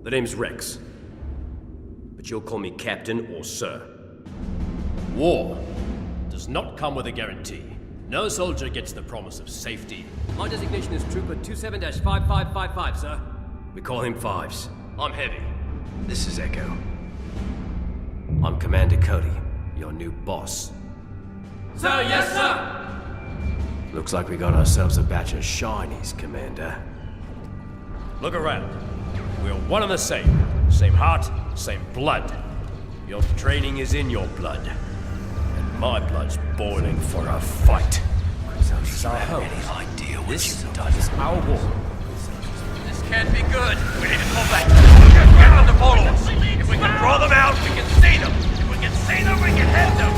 The name's Rex. But you'll call me Captain or Sir. War does not come with a guarantee. No soldier gets the promise of safety. My designation is Trooper 27-5555, sir. We call him Fives. I'm Heavy. This is Echo. I'm Commander Cody, your new boss. Sir, yes, sir! Looks like we got ourselves a batch of shinies, Commander. Look around. We're one and the same. Same heart, same blood. Your training is in your blood. And my blood's boiling for a fight. This is our home. Any idea what this is our war. This can't be good. We need to pull back. Get on the portals. If we can draw them out, we can see them. If we can see them, we can hit them.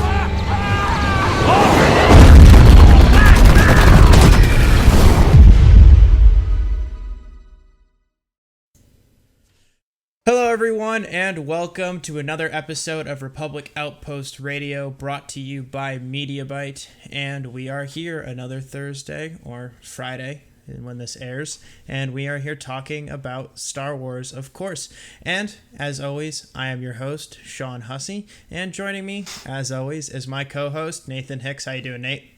Hello everyone, and welcome to another episode of Republic Outpost Radio, brought to you by MediaByte. And we are here another Thursday, or Friday, when this airs, and we are here talking about Star Wars, of course. And, as always, I am your host, Sean Hussey, and joining me, as always, is my co-host, Nathan Hicks. How you doing, Nate?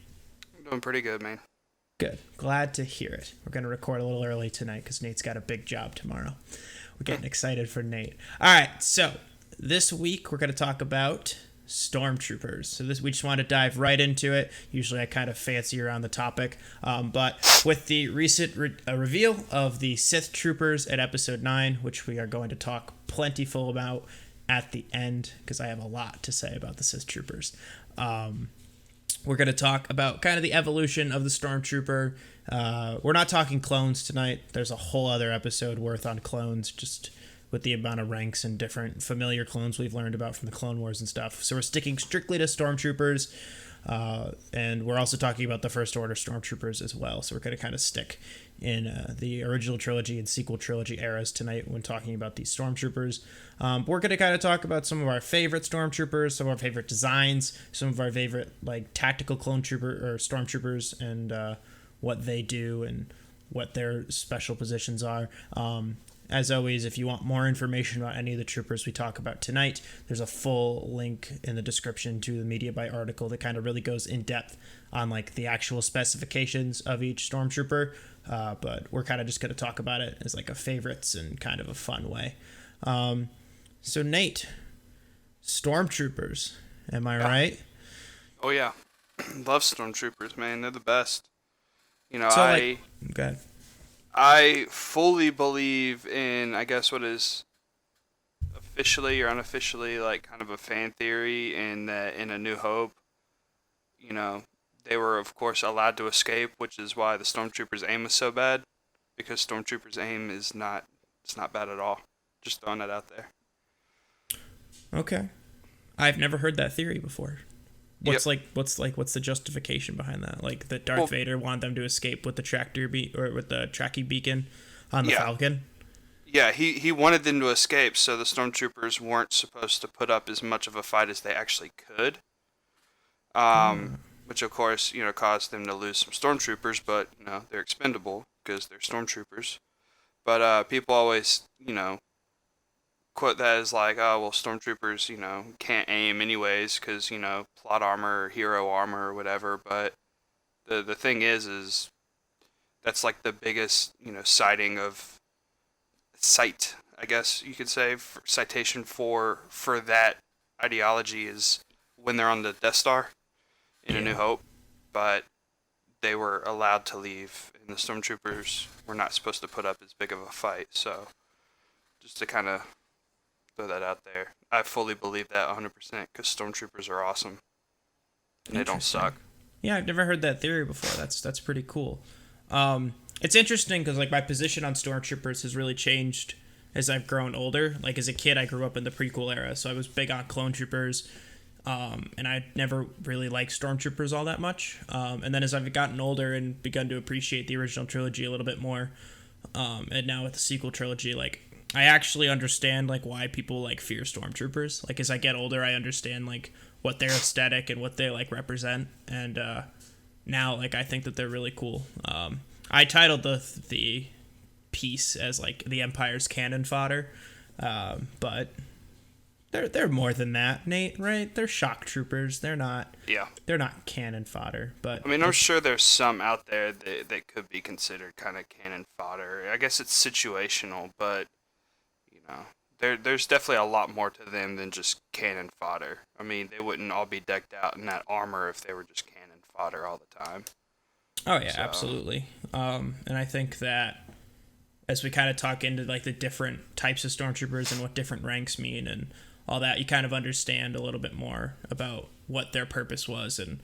I'm doing pretty good, man. Good. Glad to hear it. We're going to record a little early tonight, because Nate's got a big job tomorrow. We're getting excited for Nate. All right, so this week we're going to talk about Stormtroopers. So we just want to dive right into it. Usually I kind of fancy around the topic, but with the recent reveal of the Sith Troopers at Episode 9, which we are going to talk plentiful about at the end, because I have a lot to say about the Sith Troopers. We're going to talk about kind of the evolution of the Stormtrooper. We're not talking clones tonight. There's a whole other episode worth on clones, just with the amount of ranks and different familiar clones we've learned about from the Clone Wars and stuff. So we're sticking strictly to Stormtroopers, and we're also talking about the First Order Stormtroopers as well. So we're going to kind of stick in the original trilogy and sequel trilogy eras tonight when talking about these Stormtroopers. We're going to kind of talk about some of our favorite Stormtroopers, some of our favorite designs, some of our favorite like tactical clone trooper or Stormtroopers, and what they do and what their special positions are. As always, if you want more information about any of the troopers we talk about tonight, there's a full link in the description to the MediaByte article that kind of really goes in depth on like the actual specifications of each Stormtrooper. But we're kind of just going to talk about it as like a favorites and kind of a fun way. So Nate, Stormtroopers, am I right? Oh yeah, love Stormtroopers, man. They're the best. You know, So, I fully believe in, I guess, what is officially or unofficially like kind of a fan theory in that in A New Hope, you know, they were of course allowed to escape, which is why the Stormtroopers' aim is so bad, because Stormtroopers' aim is not bad at all. Just throwing that out there. Okay. I've never heard that theory before. What's Yep. what's the justification behind that? Like that Darth Vader wanted them to escape with the tracking beacon on the Falcon? Yeah, he wanted them to escape, so the Stormtroopers weren't supposed to put up as much of a fight as they actually could. Which of course, you know, caused them to lose some Stormtroopers, but you know, they're expendable because they're Stormtroopers. But people always, you know, quote that as like, oh, well, Stormtroopers, you know, can't aim anyways because, you know, plot armor or hero armor or whatever. But the thing is that's like the biggest, you know, sight, I guess you could say, citation for that ideology is when they're on the Death Star in A New Hope. But they were allowed to leave, and the Stormtroopers were not supposed to put up as big of a fight. So just to kind of throw that out there. I fully believe that 100% because Stormtroopers are awesome. And they don't suck. Yeah, I've never heard that theory before. That's pretty cool. It's interesting because like my position on Stormtroopers has really changed as I've grown older. Like as a kid, I grew up in the prequel era, so I was big on clone troopers. And I never really liked Stormtroopers all that much. And then as I've gotten older and begun to appreciate the original trilogy a little bit more, and now with the sequel trilogy, like I actually understand like why people like fear Stormtroopers. Like as I get older, I understand like what their aesthetic and what they like represent, and now like I think that they're really cool. I titled the piece as like the Empire's cannon fodder, But they're more than that, Nate, right? They're shock troopers. They're not cannon fodder. But I mean, I'm sure there's some out there that could be considered kind of cannon fodder. I guess it's situational, but you know, there's definitely a lot more to them than just cannon fodder. I mean, they wouldn't all be decked out in that armor if they were just cannon fodder all the time. Oh yeah, absolutely. And I think that as we kind of talk into like the different types of stormtroopers and what different ranks mean and all that, you kind of understand a little bit more about what their purpose was and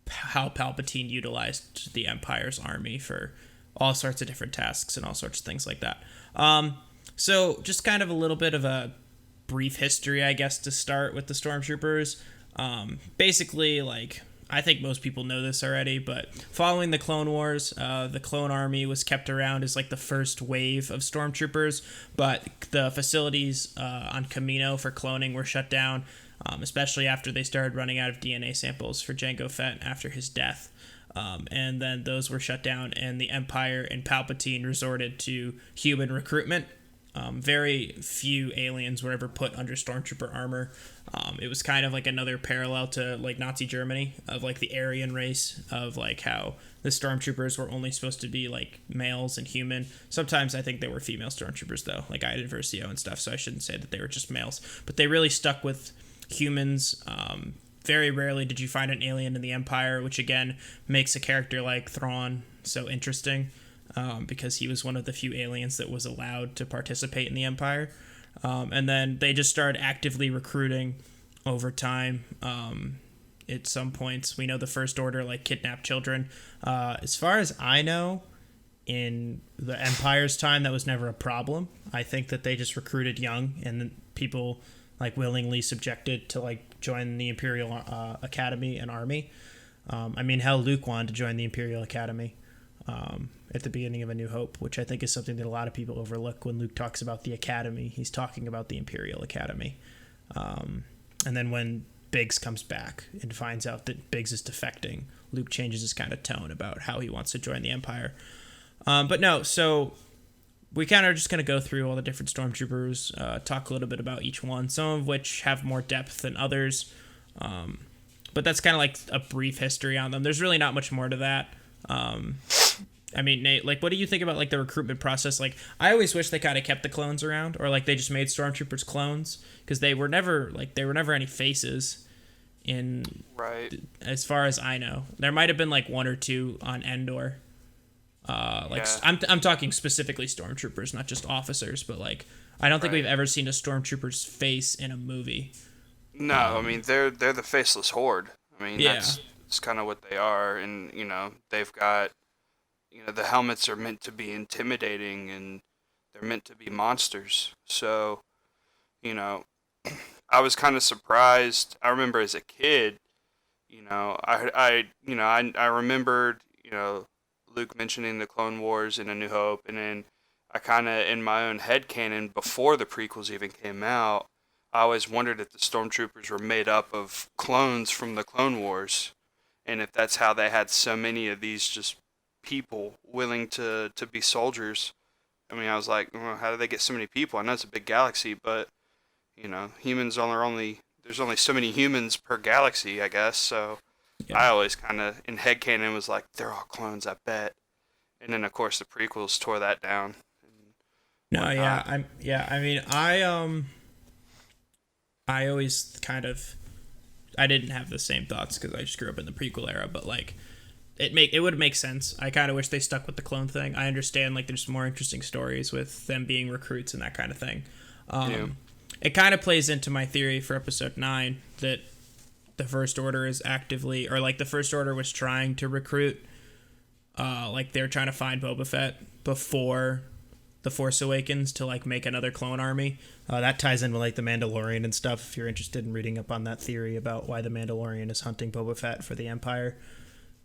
how Palpatine utilized the Empire's army for all sorts of different tasks and all sorts of things like that. So just kind of a little bit of a brief history, I guess, to start with the Stormtroopers. Basically, like, I think most people know this already, but following the Clone Wars, the Clone Army was kept around as like the first wave of Stormtroopers, but the facilities on Kamino for cloning were shut down, especially after they started running out of DNA samples for Jango Fett after his death. And then those were shut down, and the Empire and Palpatine resorted to human recruitment. Very few aliens were ever put under Stormtrooper armor. It was kind of like another parallel to like Nazi Germany of like the Aryan race of like how the Stormtroopers were only supposed to be like males and human. Sometimes I think they were female Stormtroopers though, like Ida Versio and stuff, so I shouldn't say that they were just males. But they really stuck with humans. Very rarely did you find an alien in the Empire, which again makes a character like Thrawn so interesting. Because he was one of the few aliens that was allowed to participate in the Empire. And then they just started actively recruiting over time. At some points, we know the First Order like kidnapped children. As far as I know, in the Empire's time, that was never a problem. I think that they just recruited young and then people like willingly subjected to like join the Imperial Academy and Army. I mean, hell, Luke wanted to join the Imperial Academy. At the beginning of A New Hope, which I think is something that a lot of people overlook when Luke talks about the Academy. He's talking about the Imperial Academy. And then when Biggs comes back and finds out that Biggs is defecting, Luke changes his kind of tone about how he wants to join the Empire. But no, so we kind of just going to go through all the different Stormtroopers, talk a little bit about each one, some of which have more depth than others. But that's kind of like a brief history on them. There's really not much more to that. I mean, Nate, like, what do you think about, like, the recruitment process? Like, I always wish they kind of kept the clones around, or, like, they just made Stormtroopers clones, because they were never any faces in... Right. As far as I know. There might have been, like, one or two on Endor. Yeah. I'm talking specifically Stormtroopers, not just officers, but, like, I don't think we've ever seen a Stormtrooper's face in a movie. No, I mean, they're the faceless horde. I mean, that's kind of what they are, and, you know, they've got... You know, the helmets are meant to be intimidating, and they're meant to be monsters. So, you know, I was kind of surprised. I remember as a kid, you know, I remembered, you know, Luke mentioning the Clone Wars and A New Hope, and then I kind of, in my own headcanon, before the prequels even came out, I always wondered if the Stormtroopers were made up of clones from the Clone Wars, and if that's how they had so many of these just people willing to be soldiers. I mean, I was like, well, how do they get so many people? I know it's a big galaxy, but, you know, humans there's only so many humans per galaxy, I guess, so I always kind of, in headcanon, was like, they're all clones, I bet. And then, of course, the prequels tore that down. I mean, I always kind of, I didn't have the same thoughts, because I just grew up in the prequel era, but, like, it would make sense. I kind of wish they stuck with the clone thing. I understand, like, there's more interesting stories with them being recruits and that kind of thing. It kind of plays into my theory for Episode 9 that the First Order is actively, or, like, the First Order was trying to recruit, like, they're trying to find Boba Fett before The Force Awakens to, like, make another clone army. That ties in with, like, The Mandalorian and stuff, if you're interested in reading up on that theory about why The Mandalorian is hunting Boba Fett for the Empire.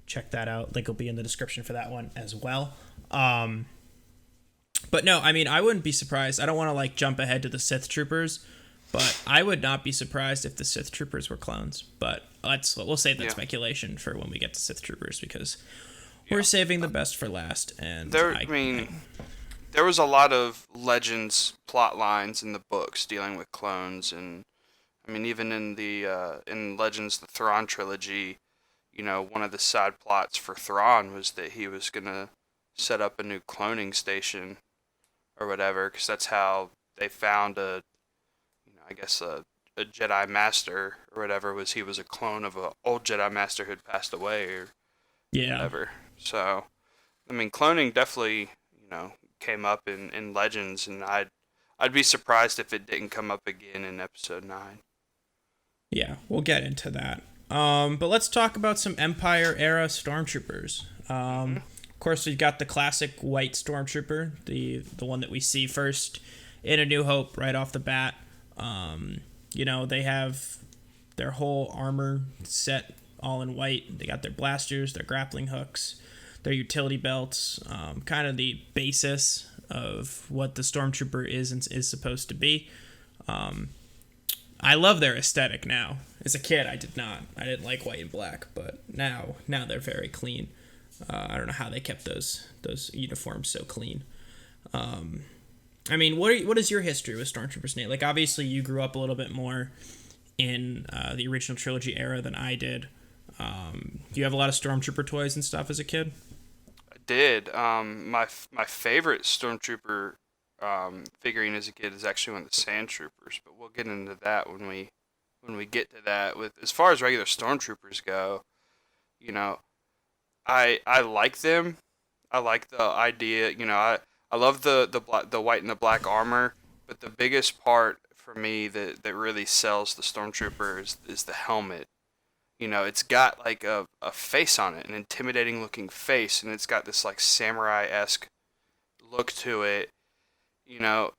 Check that out. Link will be in the description for that one as well. But no, I mean, I wouldn't be surprised. I don't want to like jump ahead to the Sith Troopers, but I would not be surprised if the Sith Troopers were clones. But we'll save that speculation for when we get to Sith Troopers, because we're saving the best for last. And they're there was a lot of Legends plot lines in the books dealing with clones, and I mean, even in the in Legends, the Thrawn trilogy, you know, one of the side plots for Thrawn was that he was gonna set up a new cloning station or whatever, because that's how they found a, you know, I guess a Jedi Master or whatever, was he was a clone of an old Jedi Master who'd passed away or whatever. So, I mean, cloning definitely, you know, came up in Legends, and I'd be surprised if it didn't come up again in Episode 9. Yeah, we'll get into that. But let's talk about some Empire era Stormtroopers. Of course, we've got the classic white Stormtrooper, the one that we see first in A New Hope right off the bat. You know, they have their whole armor set all in white. They got their blasters, their grappling hooks, their utility belts, kind of the basis of what the Stormtrooper is and is supposed to be. I love their aesthetic now. As a kid, I did not. I didn't like white and black, but now they're very clean. I don't know how they kept those uniforms so clean. I mean, what is your history with Stormtroopers, Nate? Like, obviously, you grew up a little bit more in the original trilogy era than I did. Do you have a lot of Stormtrooper toys and stuff as a kid? I did. My favorite Stormtrooper figurine as a kid is actually one of the Sand Troopers, but we'll get into that when we get to that. With as far as regular Stormtroopers go, you know, I like them. I like the idea. You know, I love the white and the black armor, but the biggest part for me that really sells the Stormtrooper is the helmet. You know, it's got like a face on it, an intimidating looking face, and it's got this like samurai-esque look to it. You know,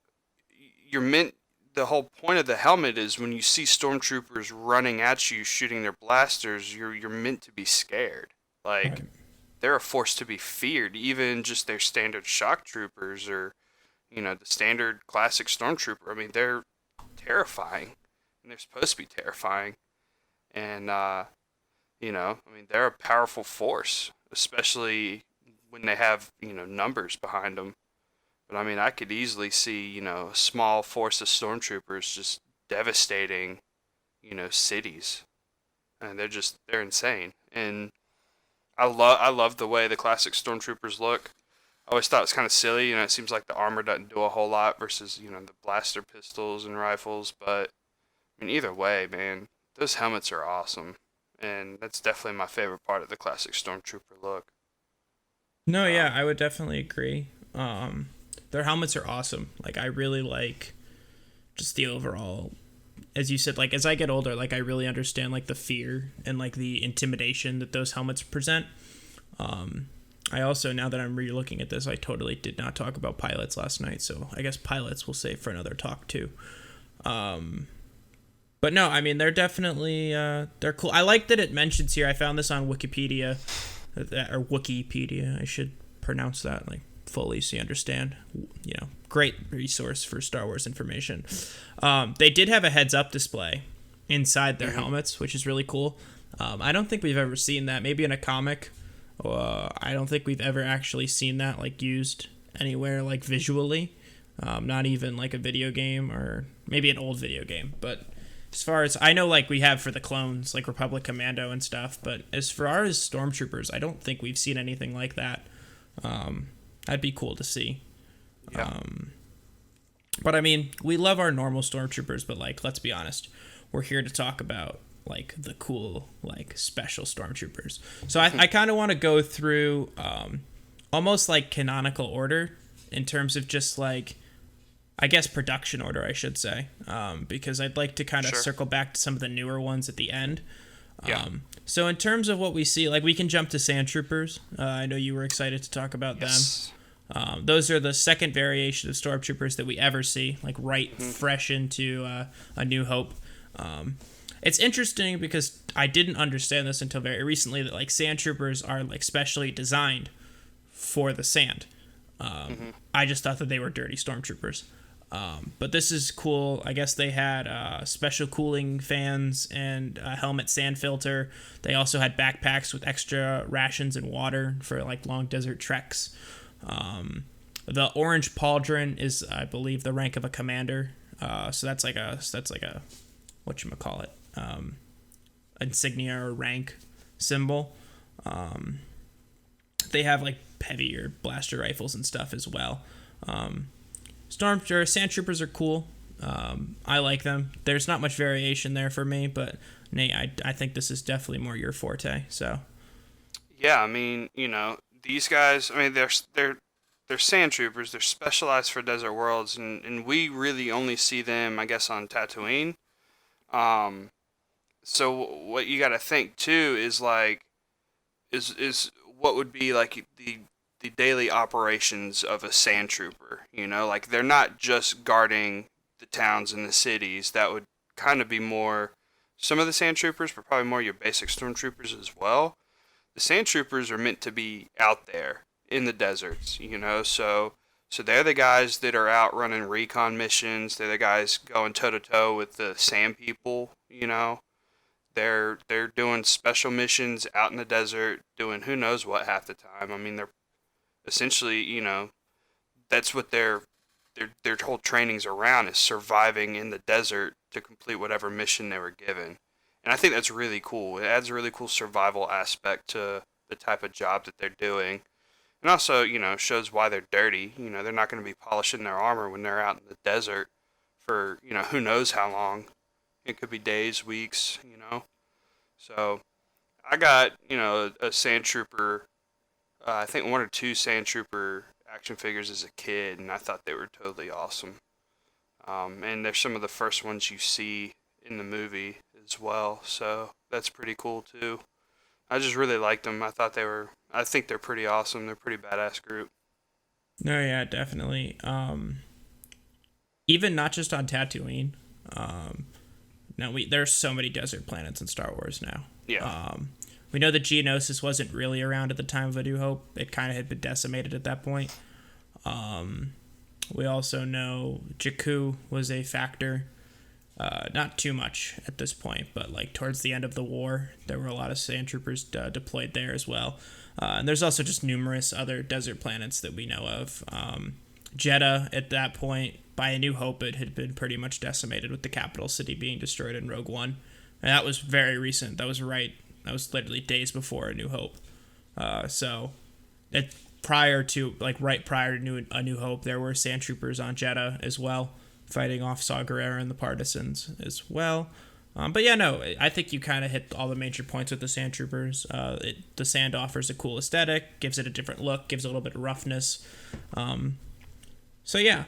the whole point of the helmet is when you see Stormtroopers running at you, shooting their blasters, you're meant to be scared. Like, right. They're a force to be feared. Even just their standard shock troopers, or, you know, the standard classic Stormtrooper. I mean, they're terrifying, and they're supposed to be terrifying. And, you know, I mean, they're a powerful force, especially when they have, you know, numbers behind them. But, I mean, I could easily see, you know, a small force of Stormtroopers just devastating, you know, cities. And they're insane. And I love the way the classic Stormtroopers look. I always thought it was kind of silly. You know, it seems like the armor doesn't do a whole lot versus, you know, the blaster pistols and rifles. But, I mean, either way, man, those helmets are awesome. And that's definitely my favorite part of the classic Stormtrooper look. No, yeah, I would definitely agree. Their helmets are awesome. Like, I really like just the overall, as you said, like, as I get older, like, I really understand, like, the fear and, like, the intimidation that those helmets present. I also, now that I'm re-looking at this, I totally did not talk about pilots last night, so I guess pilots we'll save for another talk, too. But no, I mean, they're definitely, they're cool. I like that it mentions here, I found this on Wikipedia, or Wikipedia, I should pronounce that, like, fully so you understand. You know, great resource for Star Wars information. They did have a heads-up display inside their helmets, which is really cool. I don't think we've ever seen that. Maybe in a comic. I don't think we've ever actually seen that, like, used anywhere, like, visually. Not even, like, a video game, or maybe an old video game. But as far as I know, like, we have for the clones, like Republic Commando and stuff. But as far as Stormtroopers, I don't think we've seen anything like that. That'd be cool to see. Yeah. But I mean, we love our normal Stormtroopers, but, like, let's be honest, we're here to talk about, like, the cool, like, special Stormtroopers. So I kind of want to go through almost like canonical order in terms of just, like, I guess production order, I should say, because I'd like to kind of circle back to some of the newer ones at the end. So in terms of what we see, like, we can jump to Sand Troopers. I know you were excited to talk about them. Those are the second variation of Stormtroopers that we ever see, like, fresh into A New Hope. It's interesting because I didn't understand this until very recently, that, like, Sand Troopers are, like, specially designed for the sand. I just thought that they were dirty Stormtroopers. But this is cool. I guess they had special cooling fans and a helmet sand filter. They also had backpacks with extra rations and water for, like, long desert treks. The orange pauldron is, I believe, the rank of a commander. So that's like a whatchamacallit, insignia or rank symbol. They have like heavier blaster rifles and stuff as well. Sandtroopers are cool. I like them. There's not much variation there for me, but Nate, I think this is definitely more your forte. So yeah, I mean, these guys, I mean, they're Sandtroopers. They're specialized for desert worlds, and we really only see them, I guess, on Tatooine. So what you got to think too is like, is what would be like the daily operations of a Sandtrooper. Like they're not just guarding the towns and the cities. That would kind of be more some of the Sandtroopers, but probably more your basic Stormtroopers as well. The Sandtroopers are meant to be out there in the deserts, so they're the guys that are out running recon missions. They're the guys going toe-to-toe with the Sand people, They're doing special missions out in the desert, doing who knows what half the time. I mean, they're essentially, that's what their whole training's around, is surviving in the desert to complete whatever mission they were given. And I think that's really cool. It adds a really cool survival aspect to the type of job that they're doing. And also, shows why they're dirty. They're not going to be polishing their armor when they're out in the desert for, who knows how long. It could be days, weeks, So, I got, a Sandtrooper, I think 1 or 2 Sandtrooper action figures as a kid, and I thought they were totally awesome. And they're some of the first ones you see in the movie as well, so that's pretty cool too. I just really liked them. I think they're pretty awesome. They're a pretty badass group. No, yeah, definitely. Even not just on Tatooine. There's so many desert planets in Star Wars now. Yeah. We know that Geonosis wasn't really around at the time of A New Hope. It kind of had been decimated at that point. We also know Jakku was a factor. Not too much at this point, but like towards the end of the war, there were a lot of Sandtroopers deployed there as well. And there's also just numerous other desert planets that we know of. Jeddah, at that point, by A New Hope, it had been pretty much decimated with the capital city being destroyed in Rogue One. And that was very recent. That was literally days before A New Hope. Right prior to A New Hope, there were Sandtroopers on Jeddah as well, fighting off Saw Gerrera and the Partisans as well. But yeah, no, I think you kind of hit all the major points with the Sandtroopers. The sand offers a cool aesthetic, gives it a different look, gives it a little bit of roughness. So yeah,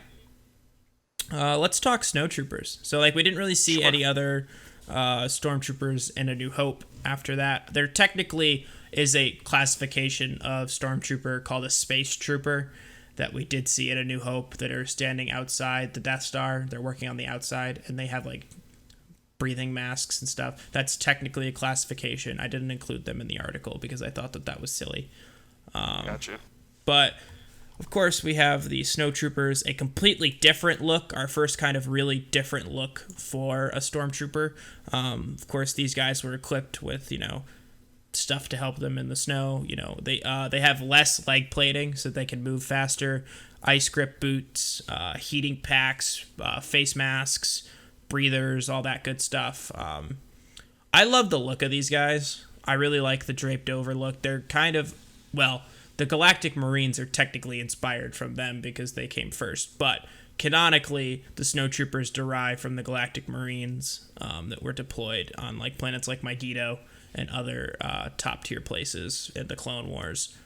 let's talk Snowtroopers. So like we didn't really see any other Stormtroopers in A New Hope after that. There technically is a classification of Stormtrooper called a Space Trooper that we did see in A New Hope that are standing outside the Death Star. They're working on the outside, and they have like breathing masks and stuff. That's technically a classification. I didn't include them in the article because I thought that was silly. Gotcha. But of course, we have the Snowtroopers, a completely different look, our first kind of really different look for a Stormtrooper. Of course, these guys were equipped with, stuff to help them in the snow. They have less leg plating so they can move faster, ice grip boots, heating packs, face masks, breathers, all that good stuff. I love the look of these guys. I really like the draped over look. They're kind of, the Galactic Marines are technically inspired from them because they came first, but canonically, the Snowtroopers derive from the Galactic Marines that were deployed on like planets like Megiddo and other top-tier places in the Clone Wars.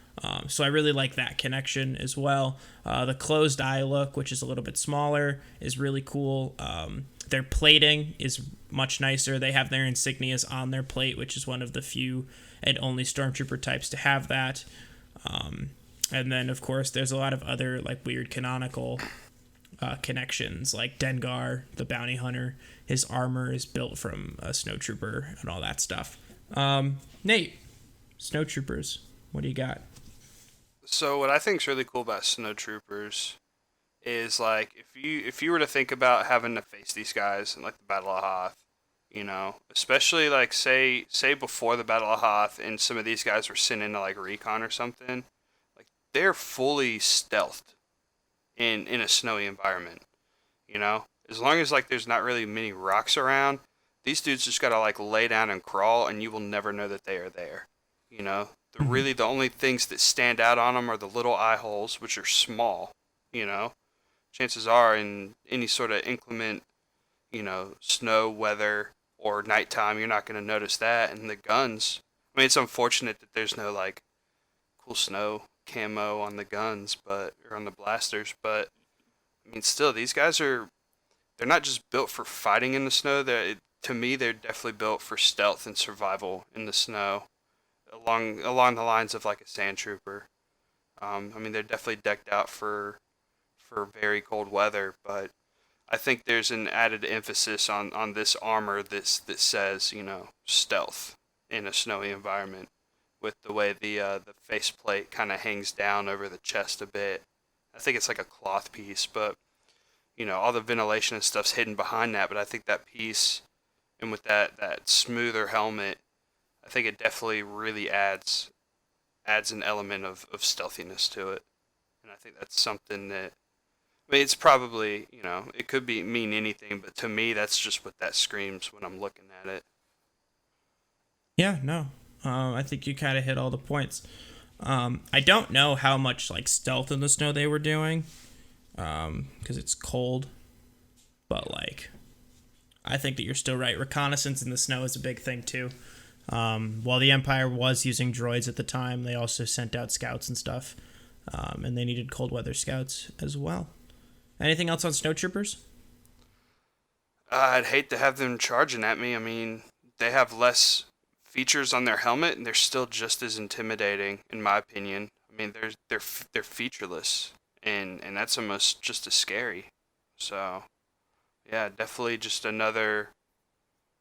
So I really like that connection as well. The closed eye look, which is a little bit smaller, is really cool. Their plating is much nicer. They have their insignias on their plate, which is one of the few and only Stormtrooper types to have that. And then, of course, there's a lot of other like weird canonical connections, like Dengar, the bounty hunter. His armor is built from a Snowtrooper and all that stuff. Nate, Snowtroopers, what do you got? So what I think is really cool about Snowtroopers is like if you were to think about having to face these guys in like the Battle of Hoth, especially like say before the Battle of Hoth and some of these guys were sent into like recon or something, like they're fully stealthed. in a snowy environment. You know, as long as like there's not really many rocks around, these dudes just gotta like lay down and crawl, and you will never know that they are there. You know, the only things that stand out on them are the little eye holes, which are small. You know, chances are in any sort of inclement, you know, snow weather or nighttime, you're not gonna notice that. And the guns, I mean, it's unfortunate that there's no like cool snow camo on the guns, or on the blasters, but I mean, still, these guys they're not just built for fighting in the snow. To me, they're definitely built for stealth and survival in the snow, along the lines of like a sand trooper. I mean, they're definitely decked out for very cold weather, but I think there's an added emphasis on this armor that says, you know, stealth in a snowy environment, with the way the faceplate kind of hangs down over the chest a bit. I think it's like a cloth piece, but you know, all the ventilation and stuff's hidden behind that. But I think that piece, and with that smoother helmet, I think it definitely really adds an element of stealthiness to it. And I think that's something that, I mean, it's probably, you know, it could mean anything, but to me, that's just what that screams when I'm looking at it. Yeah, no. I think you kind of hit all the points. I don't know how much like stealth in the snow they were doing, because it's cold. But like, I think that you're still right. Reconnaissance in the snow is a big thing too. While the Empire was using droids at the time, they also sent out scouts and stuff, and they needed cold weather scouts as well. Anything else on Snowtroopers? I'd hate to have them charging at me. I mean, they have less features on their helmet, and they're still just as intimidating, in my opinion. I mean, they're featureless, and that's almost just as scary. So, yeah, definitely just another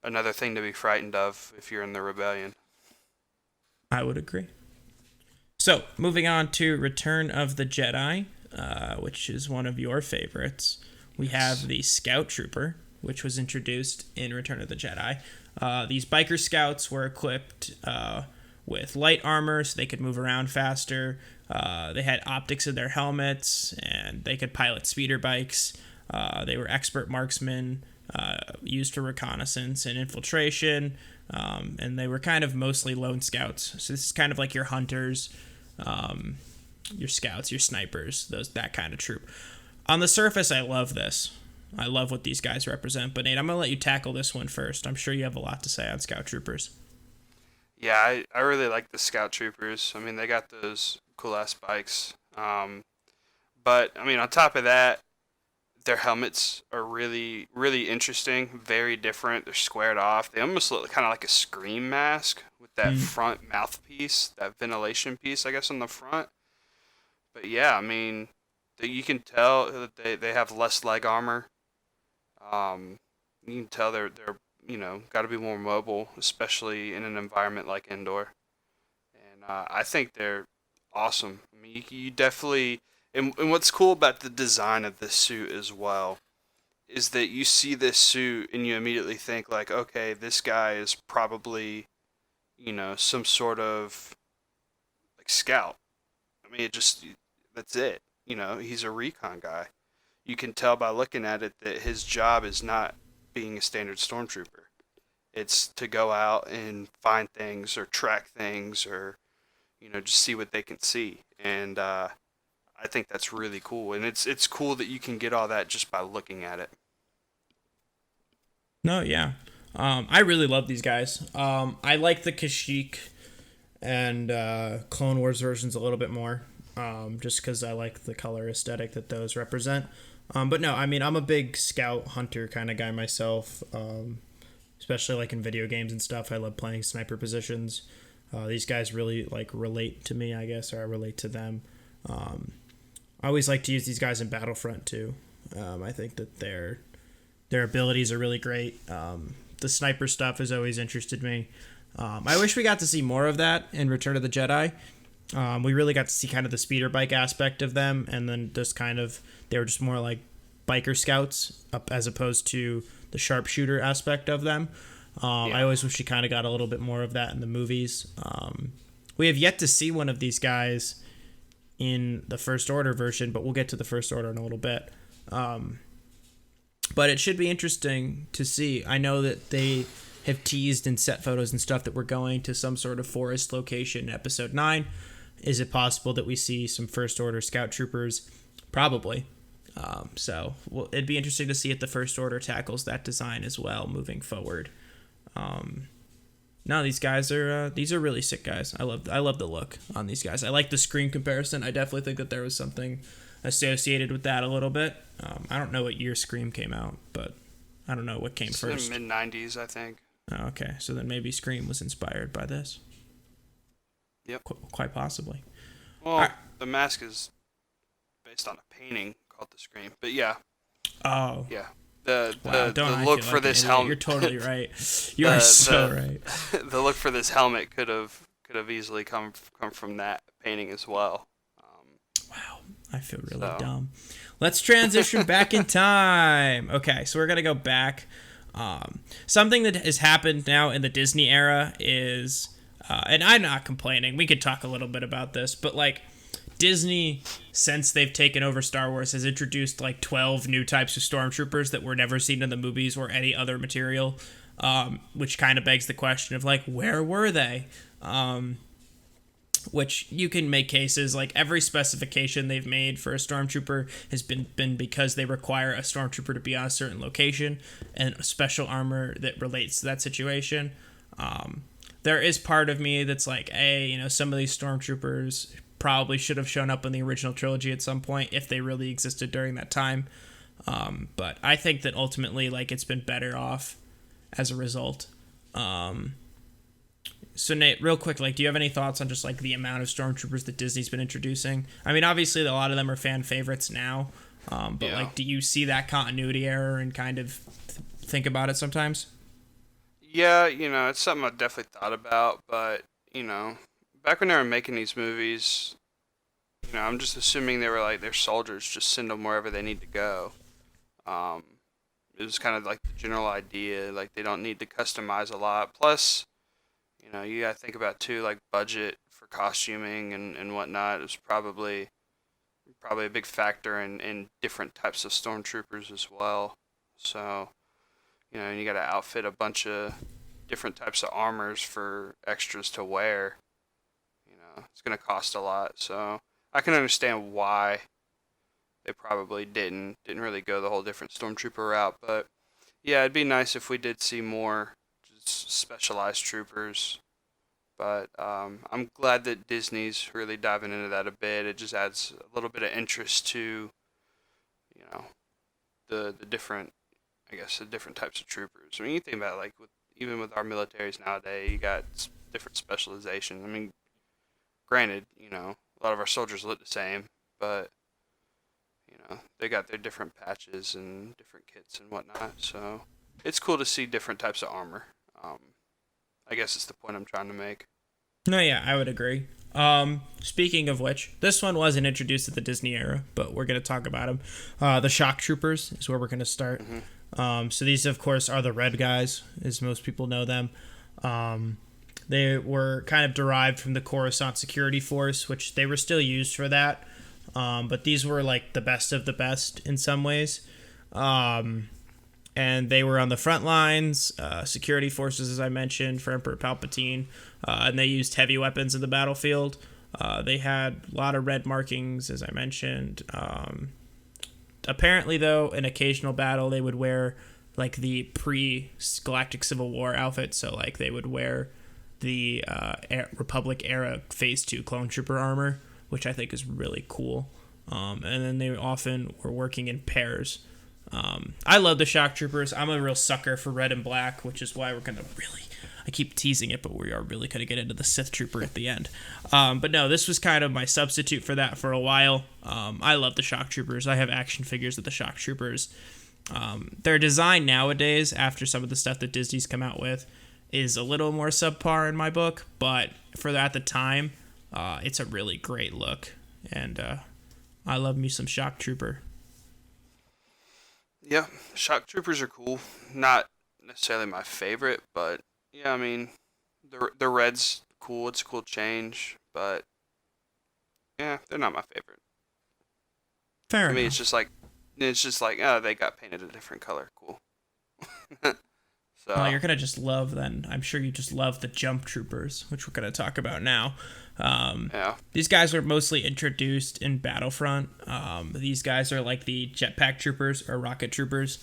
thing to be frightened of if you're in the rebellion. I would agree. So, moving on to Return of the Jedi, which is one of your favorites. We have the Scout Trooper, which was introduced in Return of the Jedi. These biker scouts were equipped with light armor so they could move around faster. They had optics in their helmets, and they could pilot speeder bikes. They were expert marksmen, used for reconnaissance and infiltration, and they were kind of mostly lone scouts. So this is kind of like your hunters, your scouts, your snipers, that kind of troop. On the surface, I love this. I love what these guys represent. But Nate, I'm going to let you tackle this one first. I'm sure you have a lot to say on Scout Troopers. Yeah, I really like the Scout Troopers. I mean, they got those cool-ass bikes. But, I mean, on top of that, their helmets are really, really interesting, very different. They're squared off. They almost look kind of like a scream mask with that front mouthpiece, that ventilation piece, I guess, on the front. But, yeah, I mean, you can tell that they have less leg armor. You can tell they're you know, got to be more mobile, especially in an environment like indoor. And I think they're awesome. I mean, you definitely, and what's cool about the design of this suit as well is that you see this suit and you immediately think like, okay, this guy is probably, you know, some sort of like scout. I mean, that's it. You know, he's a recon guy. You can tell by looking at it that his job is not being a standard stormtrooper. It's to go out and find things or track things or, you know, just see what they can see. And I think that's really cool. And it's cool that you can get all that just by looking at it. No, yeah. I really love these guys. I like the Kashyyyk and Clone Wars versions a little bit more, just because I like the color aesthetic that those represent. But no, I mean, I'm a big scout hunter kind of guy myself, especially like in video games and stuff. I love playing sniper positions. These guys really like relate to me, I guess, or I relate to them. I always like to use these guys in Battlefront too. I think that their abilities are really great. The sniper stuff has always interested me. I wish we got to see more of that in Return of the Jedi. We really got to see kind of the speeder bike aspect of them, and then just kind of, they were just more like biker scouts as opposed to the sharpshooter aspect of them. I always wish we kind of got a little bit more of that in the movies. We have yet to see one of these guys in the First Order version, but we'll get to the First Order in a little bit. But it should be interesting to see. I know that they have teased in set photos and stuff that we're going to some sort of forest location in Episode 9. Is it possible that we see some First Order Scout Troopers? Probably. It'd be interesting to see if the First Order tackles that design as well moving forward. No, these are really sick guys. I love the look on these guys. I like the screen comparison. I definitely think that there was something associated with that a little bit. I don't know what year Scream came out, but I don't know what came first. In the mid-90s, I think. Oh, okay, so then maybe Scream was inspired by this. Yep. Quite possibly. Well, the mask is based on a painting called The Scream, but yeah. Oh. Yeah. The look for this helmet. You're totally right. You are so right. The look for this helmet could have easily come from that painting as well. Wow, I feel really dumb. Let's transition back in time. Okay, so we're gonna go back. Something that has happened now in the Disney era is, and I'm not complaining. We could talk a little bit about this, but like, Disney, since they've taken over Star Wars, has introduced like 12 new types of Stormtroopers that were never seen in the movies or any other material, which kind of begs the question of like, where were they? Which you can make cases like every specification they've made for a Stormtrooper has been because they require a Stormtrooper to be on a certain location and a special armor that relates to that situation. There is part of me that's like, hey, some of these Stormtroopers probably should have shown up in the original trilogy at some point if they really existed during that time. But I think that ultimately, like, it's been better off as a result. So Nate, real quick, like, do you have any thoughts on just like the amount of Stormtroopers that Disney's been introducing? I mean, obviously a lot of them are fan favorites now, but like, do you see that continuity error and kind of think about it sometimes? Yeah, it's something I've definitely thought about, but back when they were making these movies, I'm just assuming they were like, they're soldiers, just send them wherever they need to go. It was kind of like the general idea, like they don't need to customize a lot. Plus, you gotta think about too, like budget for costuming and whatnot. It was probably a big factor in different types of Stormtroopers as well. So, you gotta outfit a bunch of different types of armors for extras to wear. It's gonna cost a lot. So I can understand why they probably didn't really go the whole different Stormtrooper route. But yeah, it'd be nice if we did see more specialized troopers, but I'm glad that Disney's really diving into that a bit. It just adds a little bit of interest to, the different, I guess, the different types of troopers. I mean, you think about like even with our militaries nowadays, you got different specialization. I mean, granted, a lot of our soldiers look the same, but they got their different patches and different kits and whatnot. So it's cool to see different types of armor. I guess it's the point I'm trying to make. No, yeah, I would agree. Speaking of which, this one wasn't introduced at the Disney era, but we're going to talk about them. The Shock Troopers is where we're going to start. Mm-hmm. So these, of course, are the red guys, as most people know them. They were kind of derived from the Coruscant Security Force, which they were still used for that. But these were like the best of the best in some ways. And they were on the front lines, security forces, as I mentioned, for Emperor Palpatine, and they used heavy weapons in the battlefield. They had a lot of red markings, as I mentioned. Apparently, though, in occasional battle, they would wear like the pre-Galactic Civil War outfit, so like they would wear the Republic era Phase 2 Clone Trooper armor, which I think is really cool. And then they often were working in pairs. I love the Shock Troopers. I'm a real sucker for red and black, which is why we're going to really... I keep teasing it, but we are really going to get into the Sith Trooper at the end. But no, this was kind of my substitute for that for a while. I love the Shock Troopers. I have action figures of the Shock Troopers. Their design nowadays, after some of the stuff that Disney's come out with, is a little more subpar in my book, but for at the time, it's a really great look. And I love me some Shock Trooper. Yeah, Shock Troopers are cool. Not necessarily my favorite, but yeah, I mean, the red's cool. It's a cool change, but Yeah, they're not my favorite. Fair I mean, enough. it's just like, oh, they got painted a different color. Cool. So. Well, you're gonna just love then. I'm sure you just love the Jump Troopers, which we're gonna talk about now. Yeah. These guys were mostly introduced in Battlefront. These guys are like the jetpack troopers or rocket troopers.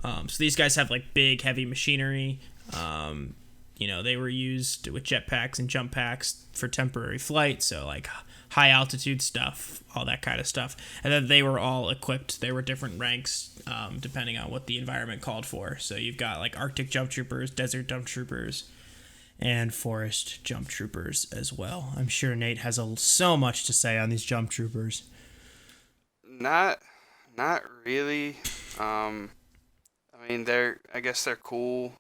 So these guys have like big, heavy machinery. They were used with jetpacks and jump packs for temporary flight. So like high altitude stuff, all that kind of stuff. And then they were all equipped. They were different ranks depending on what the environment called for. So you've got like Arctic Jump Troopers, Desert Jump Troopers, and Forest Jump Troopers as well. I'm sure Nate has so much to say on these Jump Troopers. Not really. I mean, I guess they're cool.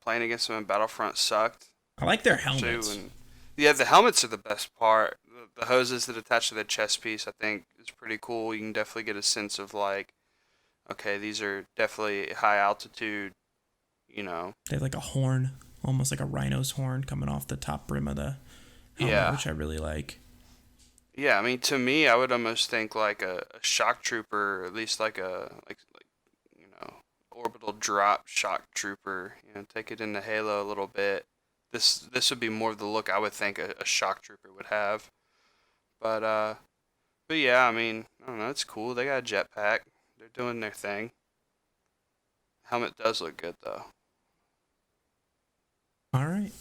Playing against them in Battlefront sucked. I like their helmets. Yeah, the helmets are the best part. The hoses that attach to the chest piece, I think, is pretty cool. You can definitely get a sense of like, okay, these are definitely high altitude. They have like a horn, almost like a rhino's horn coming off the top brim of the helmet, which I really like. Yeah, I mean, to me, I would almost think like a shock trooper, or at least like orbital drop shock trooper. Take it into Halo a little bit. This would be more of the look I would think a shock trooper would have. But yeah, I mean, I don't know, it's cool. They got a jetpack. They're doing their thing. Helmet does look good though. All right.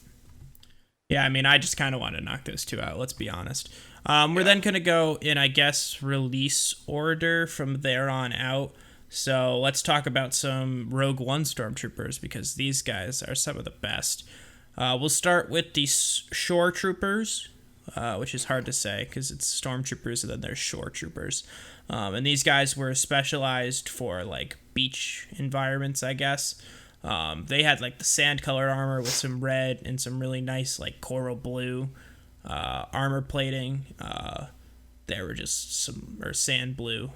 Yeah, I mean, I just kind of want to knock those two out, let's be honest. We're then going to go in, I guess, release order from there on out. So let's talk about some Rogue One Stormtroopers, because these guys are some of the best. We'll start with the Shore Troopers, which is hard to say because it's Stormtroopers and then there's Shore Troopers. And these guys were specialized for like beach environments, I guess. They had like the sand colored armor with some red and some really nice like coral blue armor plating. There were just or sand blue,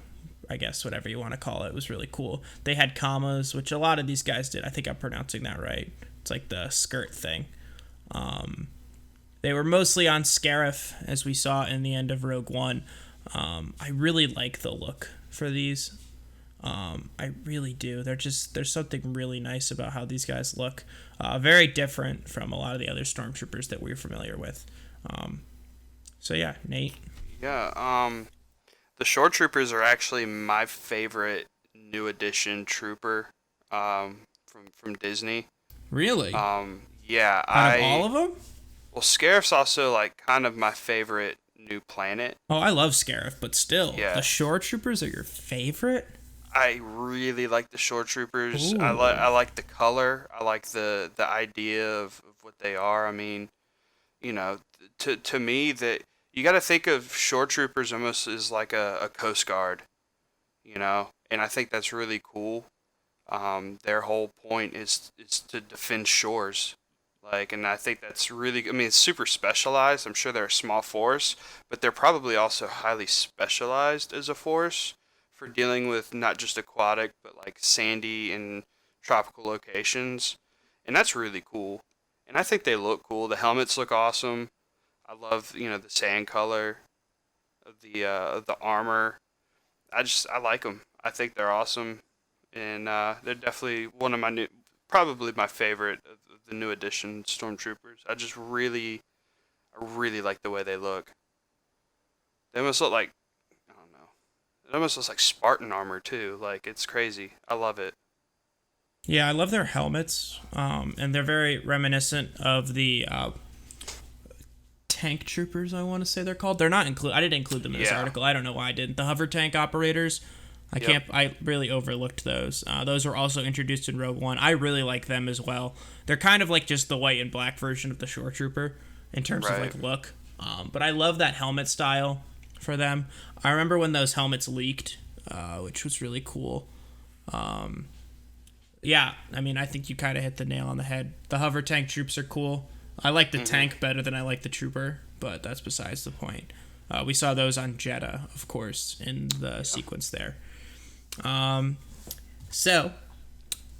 I guess, whatever you want to call it. It was really cool. They had commas, which a lot of these guys did. I think I'm pronouncing that right. It's like the skirt thing. They were mostly on Scarif, as we saw in the end of Rogue One. I really like the look for these. I really do. There's something really nice about how these guys look. Very different from a lot of the other Stormtroopers that we're familiar with. So yeah, Nate. Yeah, the Shore Troopers are actually my favorite new edition trooper from Disney. Really? Yeah. Out of all of them? Well, Scarif's also like kind of my favorite new planet. Oh, I love Scarif, but still, yeah. The Shore Troopers are your favorite? I really like the Shore Troopers. Ooh. I like the color. I like the idea of what they are. I mean, to me, that you got to think of Shore Troopers almost as like a Coast Guard, and I think that's really cool. Their whole point is to defend shores, and I think that's really. I mean, it's super specialized. I'm sure they're a small force, but they're probably also highly specialized as a force for dealing with not just aquatic, but like sandy and tropical locations, and that's really cool. And I think they look cool. The helmets look awesome. I love the sand color of the armor. I like them. I think they're awesome. And they're definitely one of probably my favorite of the new edition Stormtroopers. I really like the way they look. They almost look like, I don't know, it almost looks like Spartan armor too. Like, it's crazy. I love it. Yeah, I love their helmets, and they're very reminiscent of the tank troopers, I want to say they're called. They're not included. I didn't include them in this article. I don't know why I didn't. The hover tank operators. I really overlooked those. Those were also introduced in Rogue One. I really like them as well. They're kind of like just the white and black version of the Shore Trooper in terms of like look. But I love that helmet style for them. I remember when those helmets leaked, which was really cool. Yeah, I mean, I think you kind of hit the nail on the head. The hover tank troops are cool. I like the tank better than I like the trooper, but that's besides the point. We saw those on Jeddah, of course, in the sequence there. So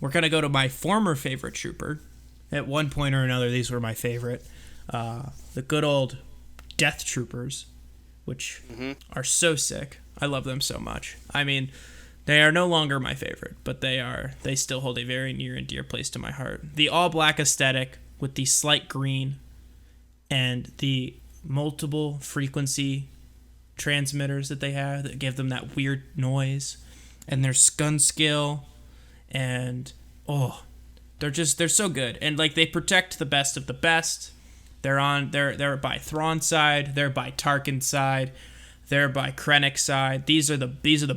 we're going to go to my former favorite trooper. At one point or another, these were my favorite. The good old Death Troopers. which are so sick. I love them so much. I mean, they are no longer my favorite, but they still hold a very near and dear place to my heart. The all-black aesthetic with the slight green and the multiple frequency transmitters that they have that give them that weird noise, and their gun skill, and they're so good. And like, they protect the best of the best. They're by Thrawn's side, they're by Tarkin's side, they're by Krennic's side. These are the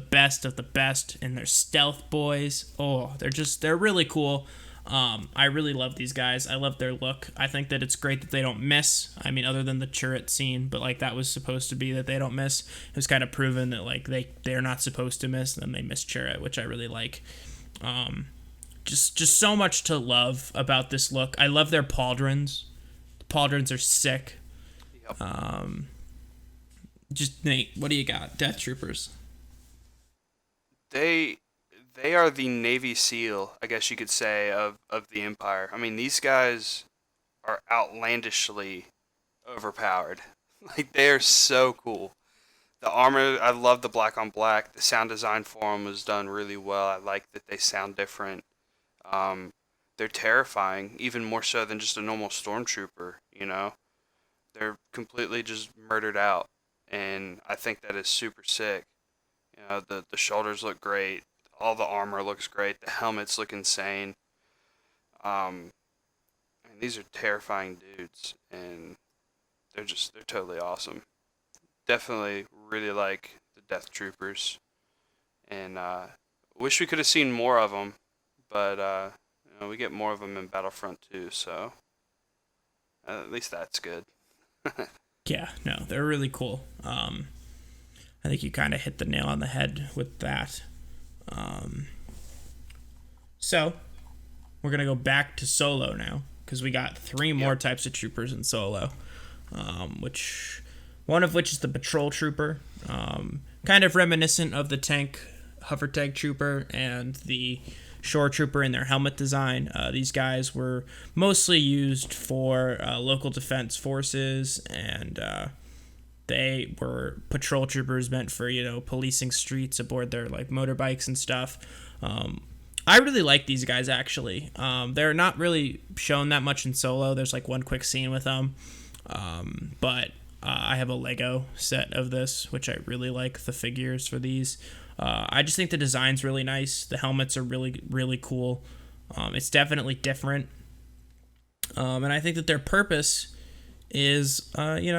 best of the best, and they're stealth boys. They're really cool. I really love these guys. I love their look. I think that it's great that they don't miss. I mean, other than the turret scene, but like, that was supposed to be that they don't miss. It was kind of proven that like they're not supposed to miss, and then they miss turret, which I really like. Just so much to love about this look. I love their pauldrons. The pauldrons are sick. Yep. Just Nate, what do you got? Death Troopers. They are the Navy SEAL, I guess you could say, of the Empire. I mean, these guys are outlandishly overpowered. Like, they are so cool. The armor, I love the black on black. The sound design for them was done really well. I like that they sound different. They're terrifying, even more so than just a normal Stormtrooper, you know? They're completely just murdered out, and I think that is super sick. You know, the shoulders look great. All the armor looks great. The helmets look insane. And these are terrifying dudes, and they're totally awesome. Definitely really like the Death Troopers, and wish we could have seen more of them, but we get more of them in Battlefront 2, so at least that's good. Yeah, no, they're really cool. I think you kind of hit the nail on the head with that. So we're gonna go back to Solo now, because we got 3 more types of troopers in Solo, one of which is the Patrol Trooper, kind of reminiscent of the Hover Tank Trooper and the Shore Trooper in their helmet design. These guys were mostly used for local defense forces, and they were patrol troopers meant for, policing streets aboard their like motorbikes and stuff. I really like these guys, actually. They're not really shown that much in Solo. There's like one quick scene with them, but I have a Lego set of this, which I really like the figures for these. I just think the design's really nice. The helmets are really, really cool. It's definitely different. And I think that their purpose is,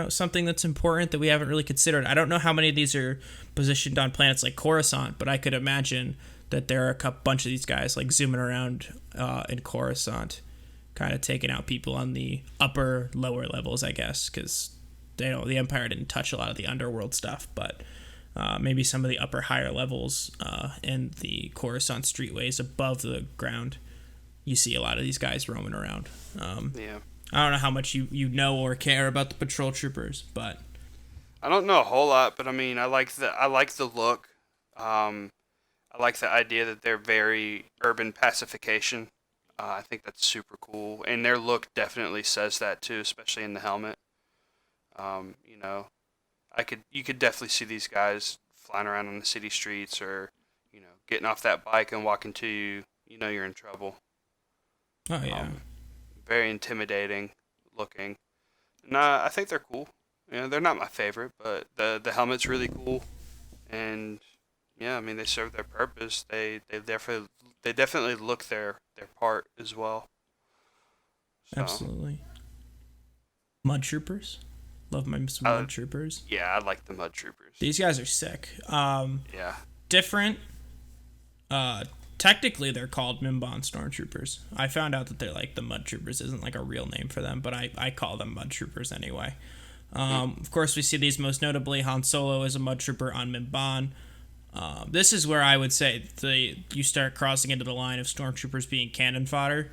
something that's important that we haven't really considered. I don't know how many of these are positioned on planets like Coruscant, but I could imagine that there are a bunch of these guys like zooming around in Coruscant, kind of taking out people on the lower levels, I guess, because the Empire didn't touch a lot of the underworld stuff, but maybe some of the higher levels in the Coruscant streetways above the ground, you see a lot of these guys roaming around. Yeah. I don't know how much you know or care about the Patrol Troopers, but I don't know a whole lot, but I mean, I like the look. I like the idea that they're very urban pacification. I think that's super cool, and their look definitely says that too, especially in the helmet. You could definitely see these guys flying around on the city streets, or getting off that bike and walking to you. You're in trouble. Oh yeah. Very intimidating looking. And I think they're cool. They're not my favorite, but the helmet's really cool, and yeah, I mean, they serve their purpose. They definitely look their part as well. So. Absolutely. Mud Troopers. Love my Mud Troopers. Yeah, I like the Mud Troopers. These guys are sick. Yeah. Different. Technically, they're called Mimban Stormtroopers. I found out that they're like the Mud Troopers isn't like a real name for them, but I call them Mud Troopers anyway. Of course, we see these most notably. Han Solo is a Mud Trooper on Mimban. This is where I would say you start crossing into the line of Stormtroopers being cannon fodder.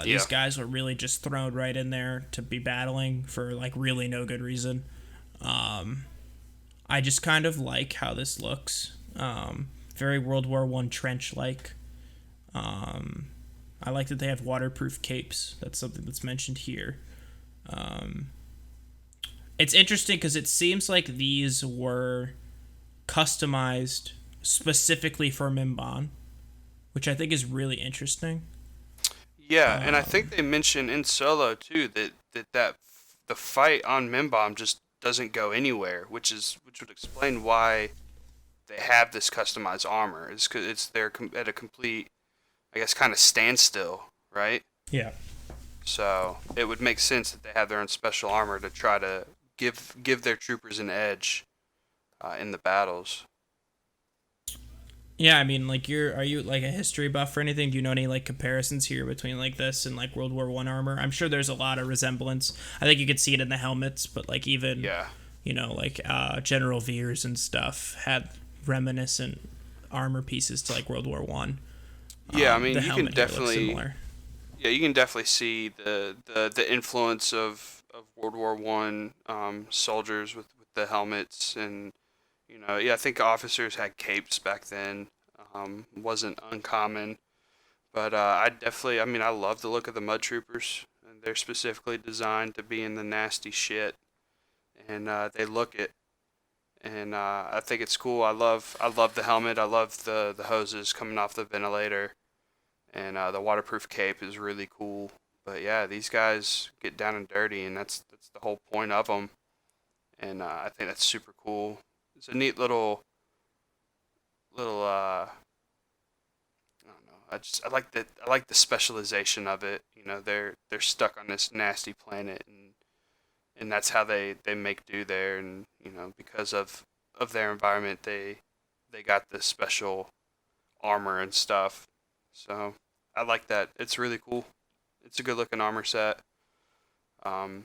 These guys were really just thrown right in there to be battling for like really no good reason. I just kind of like how this looks. Very World War I trench-like. I like that they have waterproof capes. That's something that's mentioned here. It's interesting because it seems like these were customized specifically for Mimban, which I think is really interesting. Yeah, and I think they mention in Solo too that the fight on Mimban just doesn't go anywhere, which would explain why they have this customized armor. It's because they're at a complete, I guess, kind of standstill, right? Yeah. So it would make sense that they have their own special armor to try to give their troopers an edge in the battles. Yeah, I mean, like, are you like a history buff or anything? Do you know any like comparisons here between like this and like World War I armor? I'm sure there's a lot of resemblance. I think you could see it in the helmets, but like even you know, like General Veers and stuff had reminiscent armor pieces to like World War I. Yeah, I mean, you can definitely see the influence of World War I soldiers with the helmets, and you know, I think officers had capes back then. Wasn't uncommon, but I love the look of the Mud Troopers, and they're specifically designed to be in the nasty shit, and they look it. And I think it's cool. I love the helmet. I love the hoses coming off the ventilator, and the waterproof cape is really cool. But yeah, these guys get down and dirty, and that's the whole point of them. And I think that's super cool. It's a neat little I don't know. I like the specialization of it. You know, they're stuck on this nasty planet, and that's how they make do there, and you know, because of their environment, they got this special armor and stuff. So I like that. It's really cool. It's a good looking armor set. I'd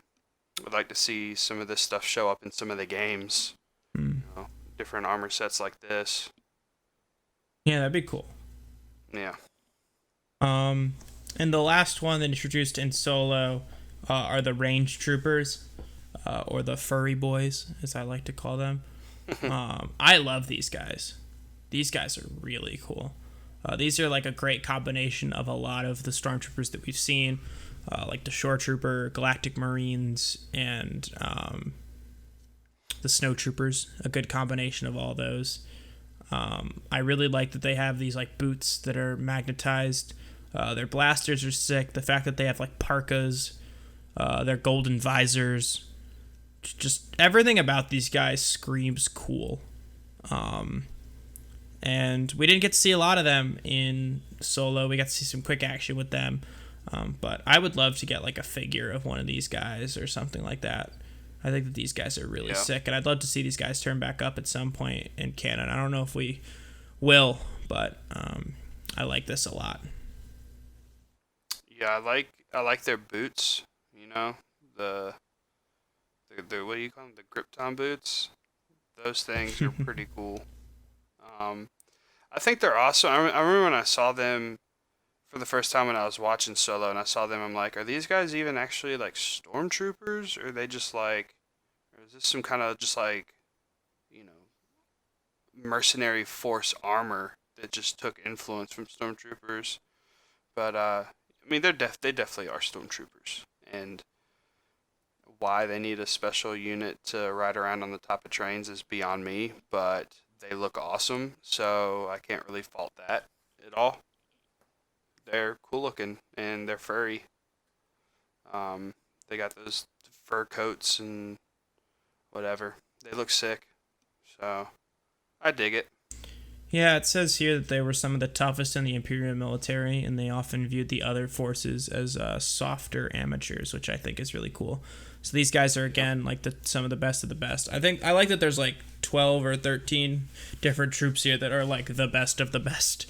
like to see some of this stuff show up in some of the games. You know, different armor sets like this. Yeah, that'd be cool. Yeah. And the last one that introduced in Solo are the Range Troopers. Or the furry boys, as I like to call them. I love these guys. These guys are really cool. These are like a great combination of a lot of the Stormtroopers that we've seen, like the Shore Trooper, Galactic Marines, and the Snowtroopers. A good combination of all those. I really like that they have these like boots that are magnetized. Their blasters are sick. The fact that they have like parkas, their golden visors. Just everything about these guys screams cool. And we didn't get to see a lot of them in Solo. We got to see some quick action with them. But I would love to get like a figure of one of these guys or something like that. I think that these guys are really sick, and I'd love to see these guys turn back up at some point in canon. I don't know if we will, but I like this a lot. Yeah, I like their boots. You know, the what do you call them? The Krypton boots. Those things are pretty cool. I think they're awesome. I remember when I saw them for the first time when I was watching Solo, and I saw them, I'm like, are these guys even actually like Stormtroopers, or are they just like, or is this some kind of just like, you know, mercenary force armor that just took influence from Stormtroopers? But I mean, they definitely are Stormtroopers, and why they need a special unit to ride around on the top of trains is beyond me, but they look awesome, so I can't really fault that at all. They're cool looking, and they're furry. They got those fur coats and whatever. They look sick, so I dig it. Yeah, it says here that they were some of the toughest in the Imperial military, and they often viewed the other forces as softer amateurs, which I think is really cool. So these guys are, again, like some of the best of the best. I like that there's like 12 or 13 different troops here that are like the best of the best.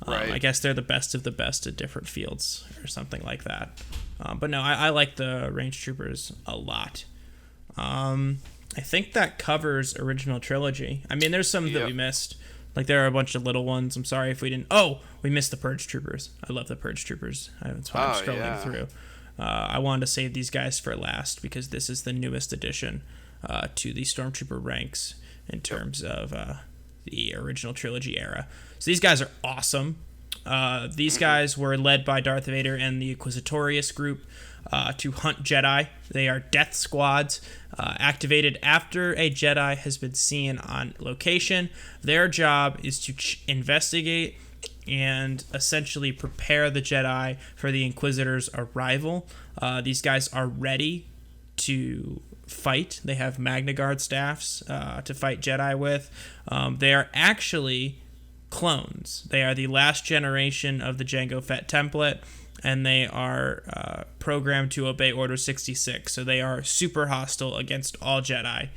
Right. I guess they're the best of the best at different fields or something like that. But no, I like the Range Troopers a lot. I think that covers original trilogy. I mean, there's some that we missed. Like, there are a bunch of little ones. I'm sorry if we didn't... Oh, we missed the Purge Troopers. I love the Purge Troopers. That's why I'm scrolling through. I wanted to save these guys for last because this is the newest addition to the Stormtrooper ranks in terms of the original trilogy era. So these guys are awesome. These guys were led by Darth Vader and the Inquisitorius group to hunt Jedi. They are death squads activated after a Jedi has been seen on location. Their job is to investigate and essentially prepare the Jedi for the Inquisitor's arrival. These guys are ready to fight. They have Magna Guard staffs to fight Jedi with. They are actually clones. They are the last generation of the Jango Fett template, and they are programmed to obey Order 66. So they are super hostile against all Jedi.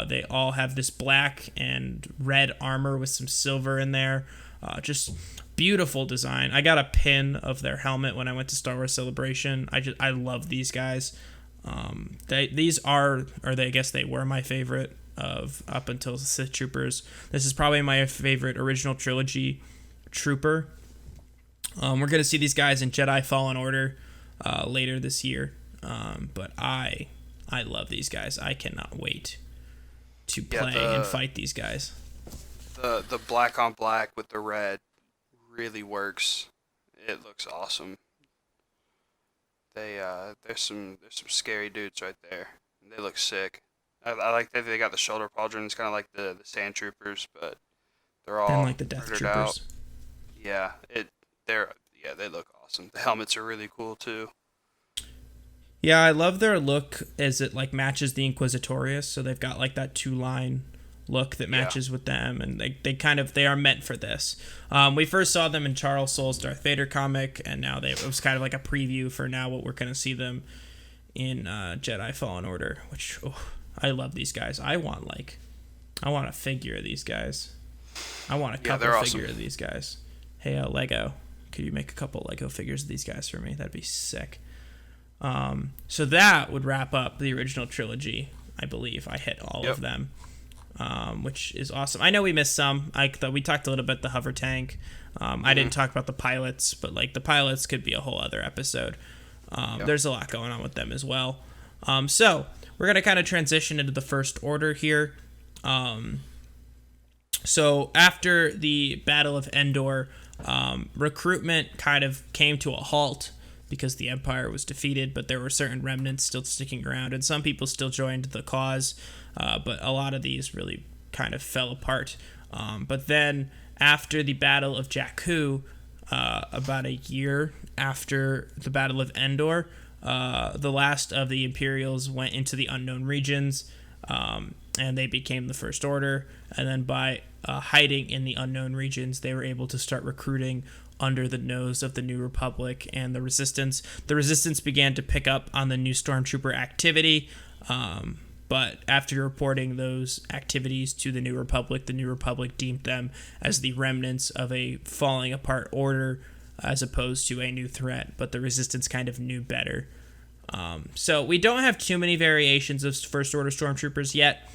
They all have this black and red armor with some silver in there. Just beautiful design. I got a pin of their helmet when I went to Star Wars Celebration. I love these guys. I guess they were my favorite of up until the Sith Troopers. This is probably my favorite original trilogy trooper. We're going to see these guys in Jedi Fallen Order later this year. But I love these guys. I cannot wait to play and fight these guys. The black on black with the red really works. It looks awesome. There's some scary dudes right there. They look sick. I like that they got the shoulder pauldrons, kind of like the Sand Troopers, but they're all and like the Death Troopers. Out. Yeah, they look awesome. The helmets are really cool too. Yeah, I love their look as it like matches the Inquisitorius. So they've got like that 2-line look that matches with them, and they are meant for this. We first saw them in Charles Soule's Darth Vader comic, and now it was kind of like a preview for now what we're going to see them in Jedi Fallen Order, which I love these guys. I want a figure of these guys. I want a couple figure of these guys. Hey, Lego, could you make a couple Lego figures of these guys for me? That'd be sick. So that would wrap up the original trilogy. I believe I hit all of them, which is awesome. I know we missed some. We talked a little bit the hover tank. I didn't talk about the pilots, but like the pilots could be a whole other episode. There's a lot going on with them as well. So we're going to kind of transition into the First Order here. So after the Battle of Endor, recruitment kind of came to a halt because the Empire was defeated, but there were certain remnants still sticking around, and some people still joined the cause, but a lot of these really kind of fell apart. But then after the Battle of Jakku, about a year after the Battle of Endor, the last of the Imperials went into the unknown regions, and they became the First Order. And then by hiding in the unknown regions, they were able to start recruiting under the nose of the New Republic and the Resistance. The Resistance began to pick up on the new Stormtrooper activity, but after reporting those activities to the New Republic deemed them as the remnants of a falling apart order as opposed to a new threat, but the Resistance kind of knew better. So we don't have too many variations of First Order Stormtroopers yet.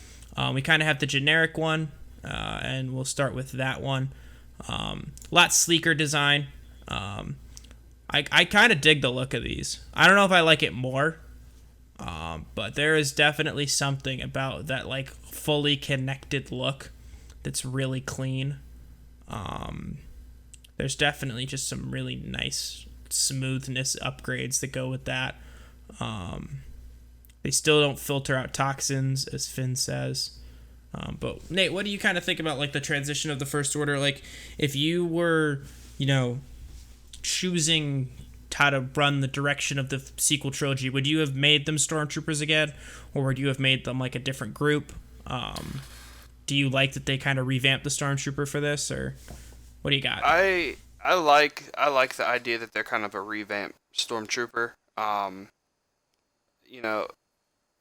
We kind of have the generic one, and we'll start with that one. Lot sleeker design. I kind of dig the look of these. I don't know if I like it more, but there is definitely something about that like fully connected look that's really clean. There's definitely just some really nice smoothness upgrades that go with that. They still don't filter out toxins, as Finn says. But Nate, what do you kind of think about like the transition of the First Order? Like, if you were, choosing how to run the direction of the sequel trilogy, would you have made them Stormtroopers again, or would you have made them like a different group? Do you like that they kind of revamped the Stormtrooper for this, or what do you got? I like the idea that they're kind of a revamped Stormtrooper.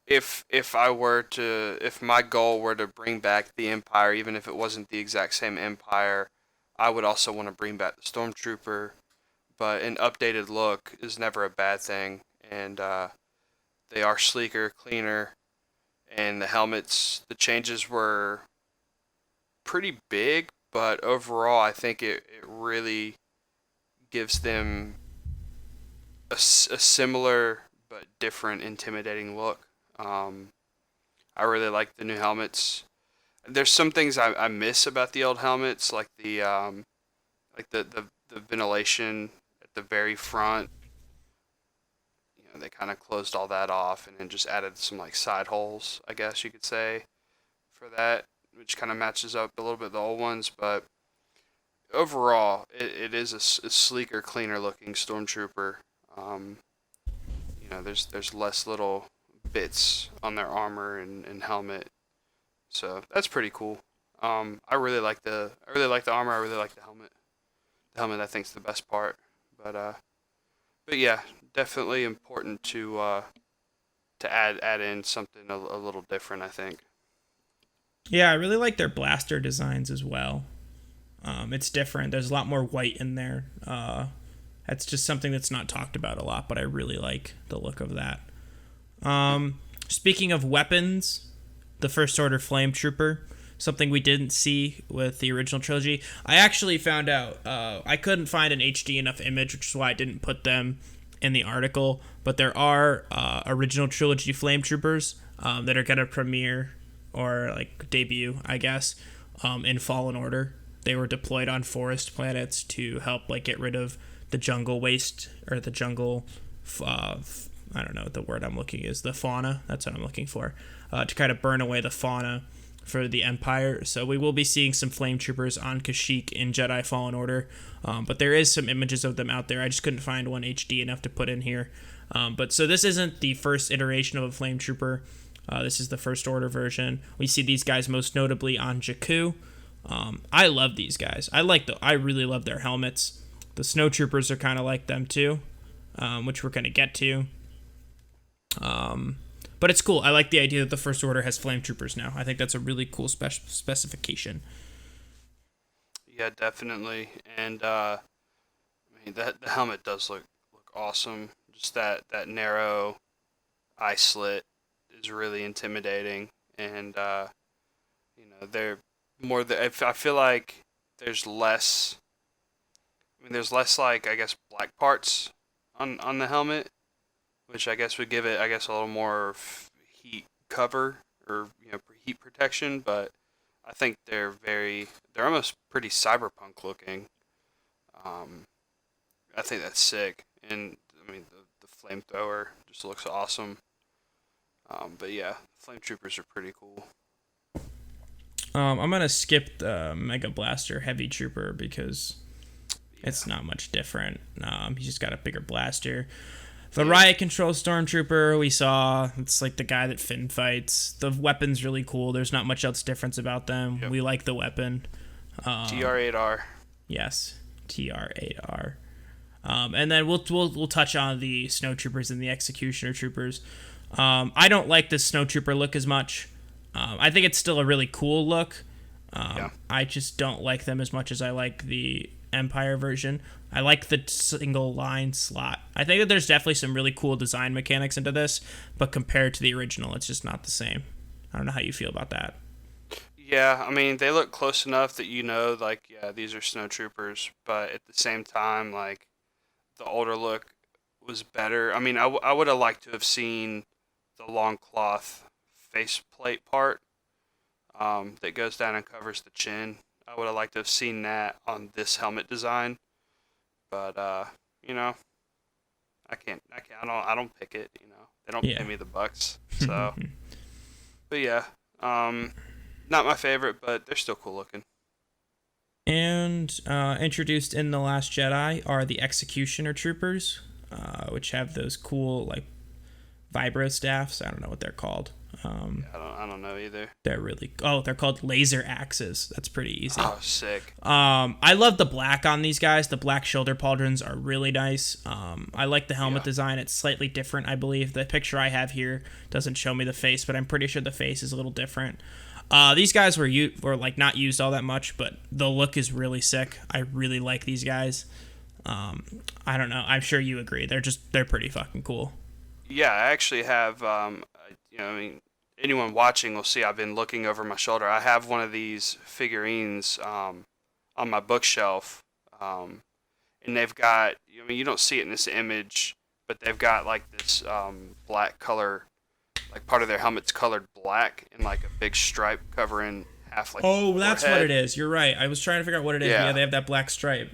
If my goal were to bring back the Empire, even if it wasn't the exact same Empire, I would also want to bring back the Stormtrooper. But an updated look is never a bad thing, and they are sleeker, cleaner, and the helmets, the changes were pretty big, but overall I think it really gives them a similar but different, intimidating look. I really like the new helmets. There's some things I miss about the old helmets, like the the ventilation at the very front, they kind of closed all that off and then just added some like side holes, I guess you could say, for that, which kind of matches up a little bit the old ones. But overall, it is a sleeker, cleaner looking Stormtrooper. There's less little bits on their armor and helmet, so that's pretty cool. I really like the armor. I really like the helmet. The helmet, I think, is the best part. But yeah, definitely important to add in something a little different, I think. Yeah, I really like their blaster designs as well. It's different. There's a lot more white in there. That's just something that's not talked about a lot, but I really like the look of that. Speaking of weapons, the First Order Flametrooper, something we didn't see with the original trilogy. I actually found out, I couldn't find an HD enough image, which is why I didn't put them in the article, but there are original trilogy Flametroopers that are going to premiere or like debut, I guess, in Fallen Order. They were deployed on forest planets to help like get rid of the jungle waste, or the jungle, I don't know what the word I'm looking is, the fauna, that's what I'm looking for, to kind of burn away the fauna for the Empire. So we will be seeing some Flametroopers on Kashyyyk in Jedi Fallen Order, but there is some images of them out there. I just couldn't find one HD enough to put in here. But so this isn't the first iteration of a Flametrooper. This is the First Order version. We see these guys most notably on Jakku. I love these guys. I really love their helmets. The Snowtroopers are kind of like them too, which we're going to get to. But it's cool. I like the idea that the First Order has Flametroopers now. I think that's a really cool specification. Yeah, definitely. And the helmet does look awesome. Just that narrow eye slit is really intimidating. And they're more. I feel like there's less. There's less, like, I guess, black parts on the helmet, which I guess would give it, a little more heat cover or heat protection. But I think they're almost pretty cyberpunk looking. I think that's sick, and the flamethrower just looks awesome. But yeah, Flametroopers are pretty cool. I'm gonna skip the Mega Blaster Heavy Trooper because it's not much different. He's just got a bigger blaster. The Riot Control Stormtrooper we saw, it's like the guy that Finn fights. The weapon's really cool. There's not much else difference about them. Yep. We like the weapon. TR-8R. Yes, TR-8R. And then we'll touch on the Snowtroopers and the Executioner Troopers. I don't like the Snowtrooper look as much. I think it's still a really cool look. I just don't like them as much as I like the Empire version. I like the single line slot. I think that there's definitely some really cool design mechanics into this, but compared to the original, it's just not the same. I don't know how you feel about that. Yeah, they look close enough that these are Snowtroopers, but at the same time, the older look was better. I would have liked to have seen the long cloth faceplate part that goes down and covers the chin. I would have liked to have seen that on this helmet design, but I don't pick it. They don't pay me the bucks. So, but yeah, not my favorite, but they're still cool looking. And introduced in The Last Jedi are the Executioner Troopers, which have those cool vibro staffs. I don't know what they're called. I don't know either. They're called laser axes. That's pretty easy. Oh, sick. I love the black on these guys. The black shoulder pauldrons are really nice. I like the helmet design. It's slightly different, I believe. The picture I have here doesn't show me the face, but I'm pretty sure the face is a little different. These guys were not used all that much, but the look is really sick. I really like these guys. I don't know. I'm sure you agree. They're pretty fucking cool. Yeah, I actually have. Anyone watching will see I've been looking over my shoulder. I have one of these figurines on my bookshelf, and they've got. You don't see it in this image, but they've got this black color. Part of their helmet's colored black and a big stripe covering half Oh, that's what it is. You're right. I was trying to figure out what it is. Yeah, they have that black stripe.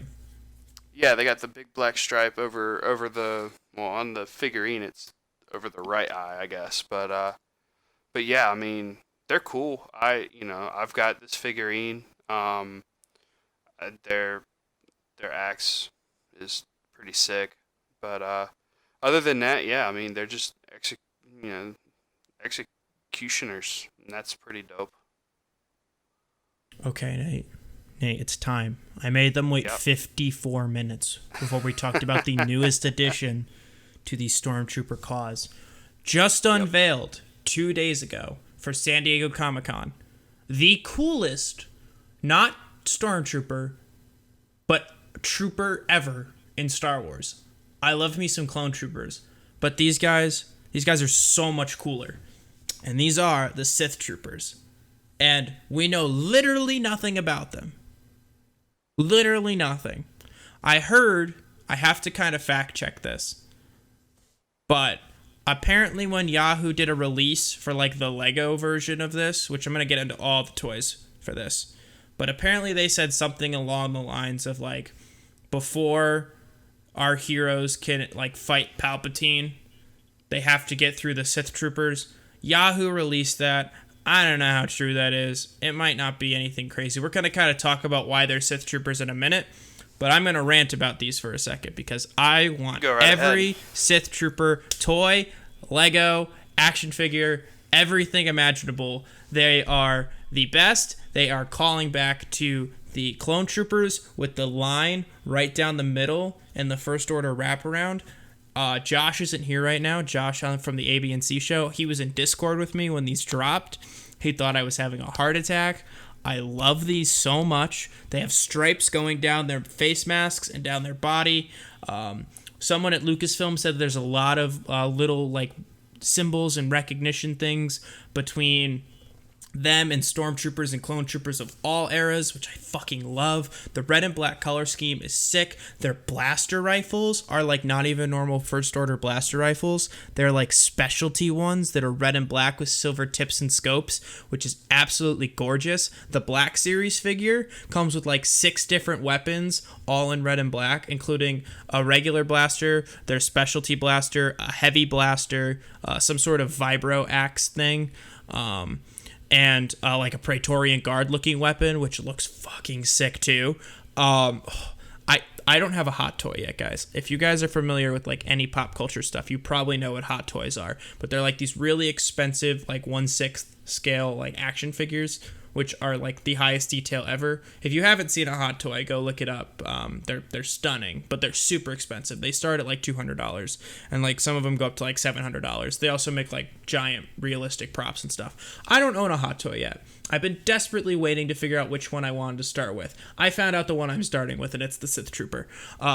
Yeah, they got the big black stripe over the, well, on the figurine it's over the right eye, I guess. But yeah, I mean, they're cool. I've got this figurine. Their axe is pretty sick. But other than that, yeah, I mean, they're just executioners, and that's pretty dope. Okay, Nate. Nate, it's time. I made them wait 54 minutes before we talked about the newest addition to the Stormtrooper cause. Just unveiled 2 days ago for San Diego Comic-Con. The coolest, not Stormtrooper, but trooper ever in Star Wars. I love me some clone troopers, but these guys are so much cooler. And these are the Sith Troopers. And we know literally nothing about them. Literally nothing. I heard, I have to kind of fact check this, but apparently when Yahoo did a release for like the Lego version of this, which I'm going to get into all the toys for this, but apparently they said something along the lines of like, before our heroes can like fight Palpatine, they have to get through the Sith Troopers. Yahoo released that. I don't know how true that is. It might not be anything crazy. We're going to kind of talk about why they're Sith Troopers in a minute, but I'm going to rant about these for a second because I want every Sith Trooper toy, Lego, action figure, everything imaginable. They are the best. They are calling back to the Clone Troopers with the line right down the middle and the First Order wraparound. Josh isn't here right now. Josh from the AB&C show. He was in Discord with me when these dropped. He thought I was having a heart attack. I love these so much. They have stripes going down their face masks and down their body. Someone at Lucasfilm said there's a lot of little like symbols and recognition things between them and Stormtroopers and Clone Troopers of all eras, which I fucking love. The red and black color scheme is sick. Their blaster rifles are like not even normal First Order blaster rifles. They're like specialty ones that are red and black with silver tips and scopes, which is absolutely gorgeous. The Black Series figure comes with like 6 different weapons, all in red and black, including a regular blaster, their specialty blaster, a heavy blaster, some sort of vibro axe thing, and like a Praetorian Guard looking weapon, which looks fucking sick too. I don't have a Hot Toy yet, guys. If you guys are familiar with like any pop culture stuff, you probably know what Hot Toys are. But they're like these really expensive, like 1/6 scale like action figures, which are like the highest detail ever. If you haven't seen a Hot Toy, go look it up. They're stunning, but they're super expensive. They start at like $200, and like some of them go up to like $700. They also make like giant realistic props and stuff. I don't own a Hot Toy yet. I've been desperately waiting to figure out which one I wanted to start with. I found out the one I'm starting with, and it's the Sith Trooper.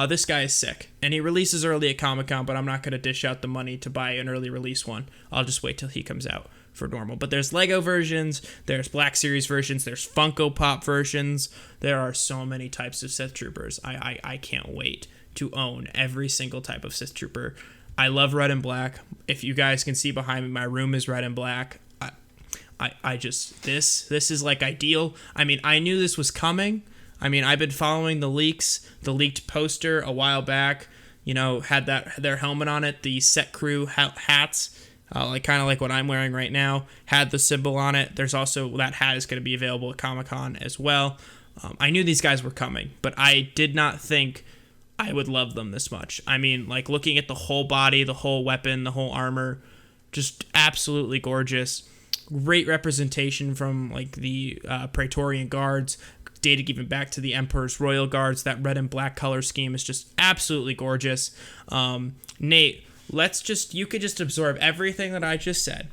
This guy is sick, and he releases early at Comic-Con, but I'm not going to dish out the money to buy an early release one. I'll just wait till he comes out for normal. But there's Lego versions, there's Black Series versions, there's Funko Pop versions. There are so many types of Sith Troopers. I can't wait to own every single type of Sith Trooper. I love red and black. If you guys can see behind me, my room is red and black. I just, this is like ideal. I mean, I knew this was coming. I mean, I've been following the leaks, the leaked poster a while back, you know, had their helmet on it, the set crew hats, like kind of like what I'm wearing right now, had the symbol on it. There's also, that hat is going to be available at Comic-Con as well. I knew these guys were coming, but I did not think I would love them this much. I mean, like looking at the whole body, the whole weapon, the whole armor, just absolutely gorgeous. Great representation from like the Praetorian Guards, dating even back to the Emperor's Royal Guards. That red and black color scheme is just absolutely gorgeous. Nate, you could just absorb everything that I just said.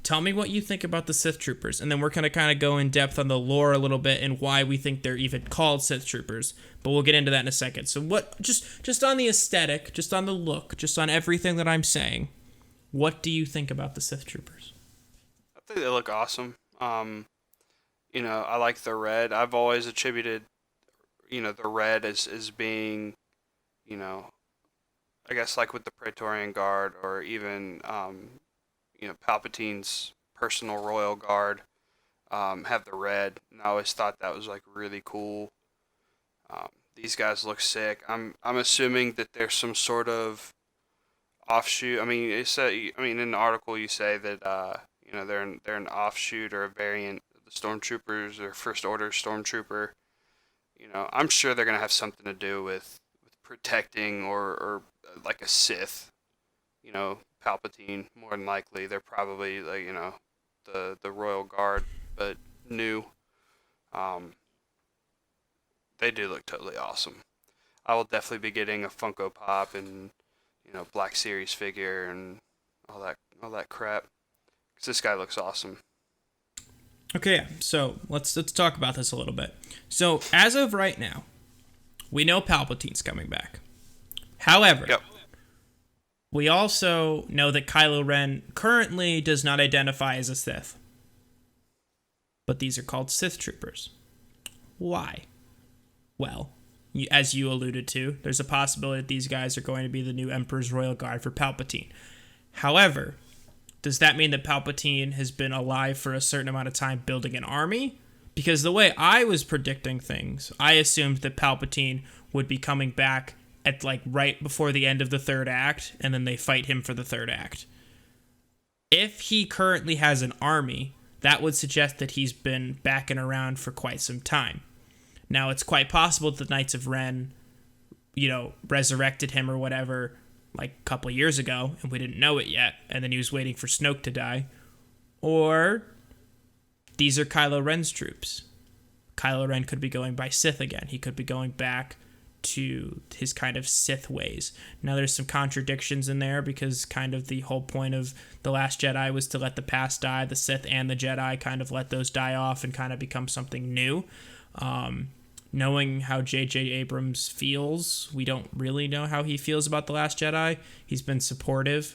Tell me what you think about the Sith Troopers, and then we're going to kind of go in depth on the lore a little bit and why we think they're even called Sith Troopers, but we'll get into that in a second. So what, just on the aesthetic, just on the look, just on everything that I'm saying, what do you think about the Sith Troopers? I think they look awesome. I like the red. I've always attributed, the red as being, I guess like with the Praetorian Guard or even, Palpatine's personal royal guard, have the red. And I always thought that was like really cool. These guys look sick. I'm assuming that there's some sort of offshoot. I mean, in the article you say that they're an offshoot or a variant of the Stormtroopers or First Order Stormtrooper. I'm sure they're gonna have something to do with protecting or like a Sith. Palpatine, more than likely. They're probably like the Royal Guard, but new. They do look totally awesome. I will definitely be getting a Funko Pop and Black Series figure and all that crap, because this guy looks awesome. Okay, so let's talk about this a little bit. So as of right now, we know Palpatine's coming back. However, yep. We also know that Kylo Ren currently does not identify as a Sith. But these are called Sith Troopers. Why? Well, as you alluded to, there's a possibility that these guys are going to be the new Emperor's Royal Guard for Palpatine. However, does that mean that Palpatine has been alive for a certain amount of time building an army? Because the way I was predicting things, I assumed that Palpatine would be coming back at right before the end of the third act, and then they fight him for the third act. If he currently has an army, that would suggest that he's been backing around for quite some time. Now, it's quite possible that the Knights of Ren, resurrected him or whatever, a couple of years ago, and we didn't know it yet, and then he was waiting for Snoke to die. Or these are Kylo Ren's troops. Kylo Ren could be going by Sith again. He could be going back to his kind of Sith ways. Now, there's some contradictions in there because kind of the whole point of The Last Jedi was to let the past die. The Sith and the Jedi kind of let those die off and kind of become something new. Knowing how J.J. Abrams feels, we don't really know how he feels about The Last Jedi. He's been supportive,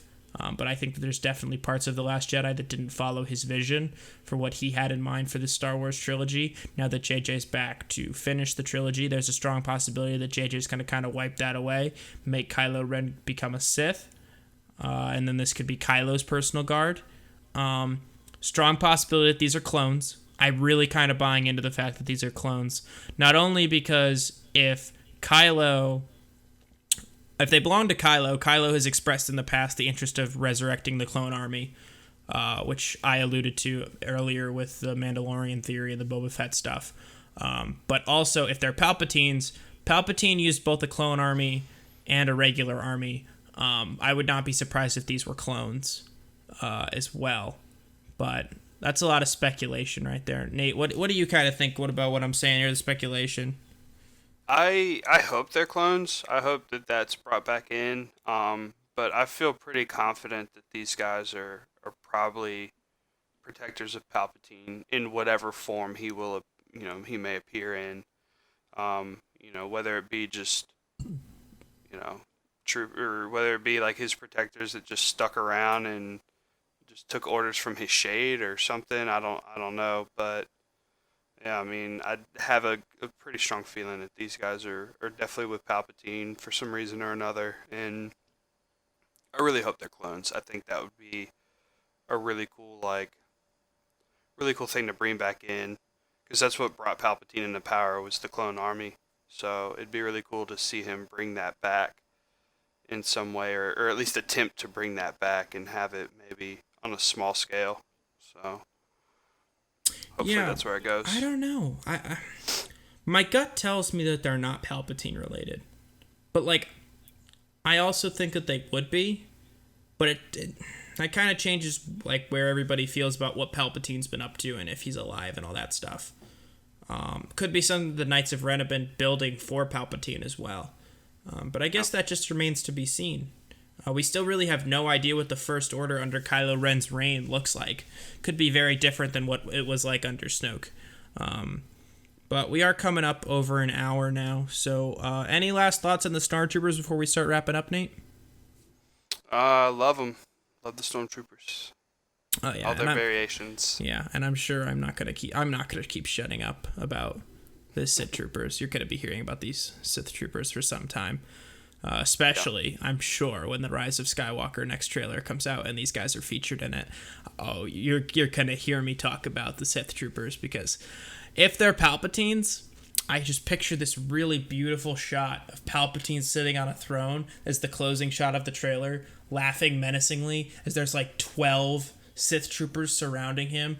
but I think that there's definitely parts of The Last Jedi that didn't follow his vision for what he had in mind for the Star Wars trilogy. Now that J.J.'s back to finish the trilogy, there's a strong possibility that J.J.'s going to kind of wipe that away, make Kylo Ren become a Sith, and then this could be Kylo's personal guard. Strong possibility that these are clones. I'm really kind of buying into the fact that these are clones. Not only because if they belong to Kylo, Kylo has expressed in the past the interest of resurrecting the clone army, which I alluded to earlier with the Mandalorian theory and the Boba Fett stuff. But also, if they're Palpatine used both a clone army and a regular army. I would not be surprised if these were clones as well. But that's a lot of speculation right there. Nate, what do you kind of think? What about what I'm saying here, the speculation? I hope they're clones. I hope that that's brought back in. But I feel pretty confident that these guys are probably protectors of Palpatine in whatever form he may appear in. Whether it be just, true, or whether it be like his protectors that just stuck around and just took orders from his shade or something. I don't know, but yeah, I mean, I have a pretty strong feeling that these guys are definitely with Palpatine for some reason or another, and I really hope they're clones. I think that would be a really cool thing to bring back in, because that's what brought Palpatine into power, was the clone army. So it'd be really cool to see him bring that back in some way, or at least attempt to bring that back and have it maybe on a small scale. So hopefully that's where it goes. I don't know. My gut tells me that they're not Palpatine related, but I also think that they would be. But it kind of changes where everybody feels about what Palpatine's been up to and if he's alive and all that stuff. Could be something the Knights of Ren have been building for Palpatine as well. But I guess that just remains to be seen. We still really have no idea what the First Order under Kylo Ren's reign looks like. Could be very different than what it was like under Snoke. But we are coming up over an hour now. So any last thoughts on the Stormtroopers before we start wrapping up, Nate? Love them. Love the Stormtroopers. Oh yeah, all their variations. Yeah, and I'm sure I'm not gonna keep shutting up about the Sith Troopers. You're gonna be hearing about these Sith Troopers for some time. Especially, I'm sure, when the Rise of Skywalker next trailer comes out and these guys are featured in it. Oh, you're gonna hear me talk about the Sith Troopers, because if they're Palpatines, I just picture this really beautiful shot of Palpatine sitting on a throne as the closing shot of the trailer, laughing menacingly as there's like 12 Sith Troopers surrounding him,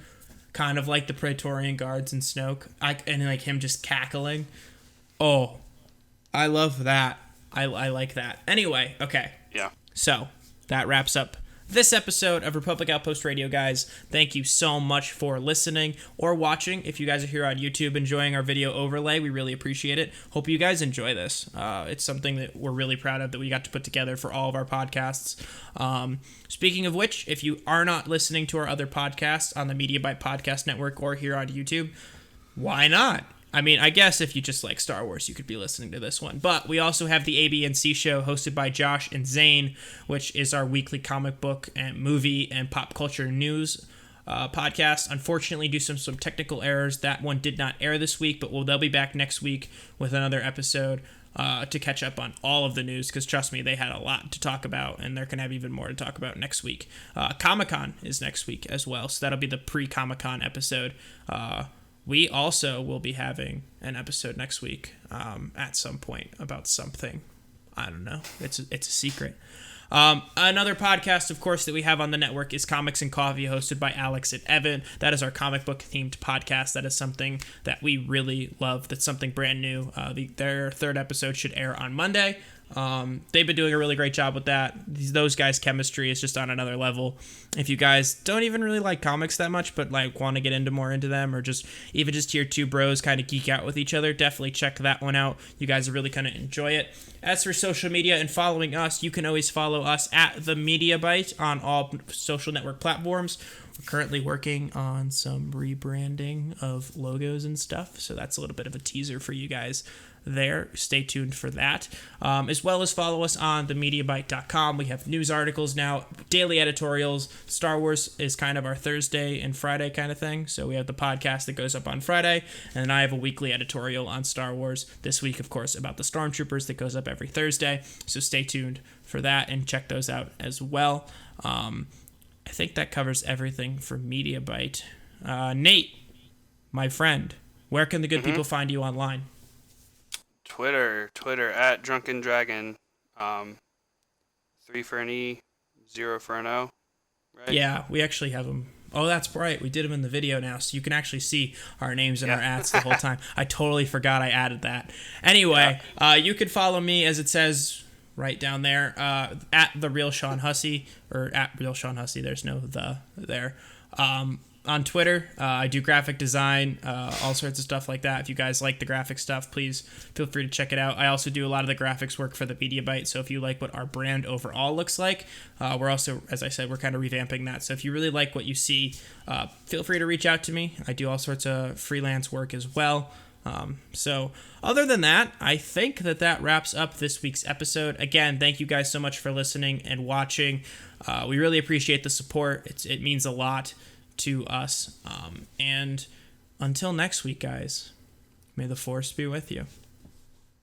kind of like the Praetorian Guards in Snoke, and like him just cackling. Oh, I love that. I like that. Anyway, okay. Yeah. So that wraps up this episode of Republic Outpost Radio, guys. Thank you so much for listening or watching. If you guys are here on YouTube enjoying our video overlay, we really appreciate it. Hope you guys enjoy this. It's something that we're really proud of that we got to put together for all of our podcasts. Speaking of which, if you are not listening to our other podcasts on the MediaByte Podcast Network or here on YouTube, why not? I mean, I guess if you just like Star Wars, you could be listening to this one. But we also have the AB&C show hosted by Josh and Zane, which is our weekly comic book and movie and pop culture news podcast. Unfortunately, due to some technical errors, that one did not air this week, but they'll be back next week with another episode to catch up on all of the news, because trust me, they had a lot to talk about, and they're going to have even more to talk about next week. Comic-Con is next week as well, so that'll be the pre-Comic-Con episode. We also will be having an episode next week at some point about something. I don't know. It's a secret. Another podcast, of course, that we have on the network is Comics and Coffee, hosted by Alex and Evan. That is our comic book themed podcast. That is something that we really love. That's something brand new. Their third episode should air on Monday. They've been doing a really great job with that. Those guys' chemistry is just on another level. If you guys don't even really like comics that much, but like want to get into them, or just hear two bros kind of geek out with each other, definitely check that one out. You guys are really going to enjoy it. As for social media and following us, you can always follow us at the MediaByte on all social network platforms. We're currently working on some rebranding of logos and stuff, so that's a little bit of a teaser for you guys there. Stay tuned for that. As well as follow us on themediabyte.com. We have news articles now, daily editorials. Star Wars is kind of our Thursday and Friday kind of thing. So we have the podcast that goes up on Friday, and then I have a weekly editorial on Star Wars this week, of course, about the Stormtroopers that goes up every Thursday. So stay tuned for that and check those out as well. I think that covers everything for MediaByte. Nate, my friend, where can the good people find you online? Twitter at Drunken Dragon. 3 for an E, 0 for an O. Right? Yeah, we actually have them. Oh, that's right. We did them in the video now, so you can actually see our names and our ats the whole time. I totally forgot I added that. Anyway, you could follow me, as it says right down there, at the Real Sean Hussey, or at Real Sean Hussey. There's no the there. On Twitter, I do graphic design, all sorts of stuff like that. If you guys like the graphic stuff, please feel free to check it out. I also do a lot of the graphics work for the MediaByte, so if you like what our brand overall looks like, we're also, as I said, we're kind of revamping that. So if you really like what you see, feel free to reach out to me. I do all sorts of freelance work as well. So other than that, I think that wraps up this week's episode. Again, thank you guys so much for listening and watching. We really appreciate the support. It means a lot to us. And until next week, guys, may the Force be with you.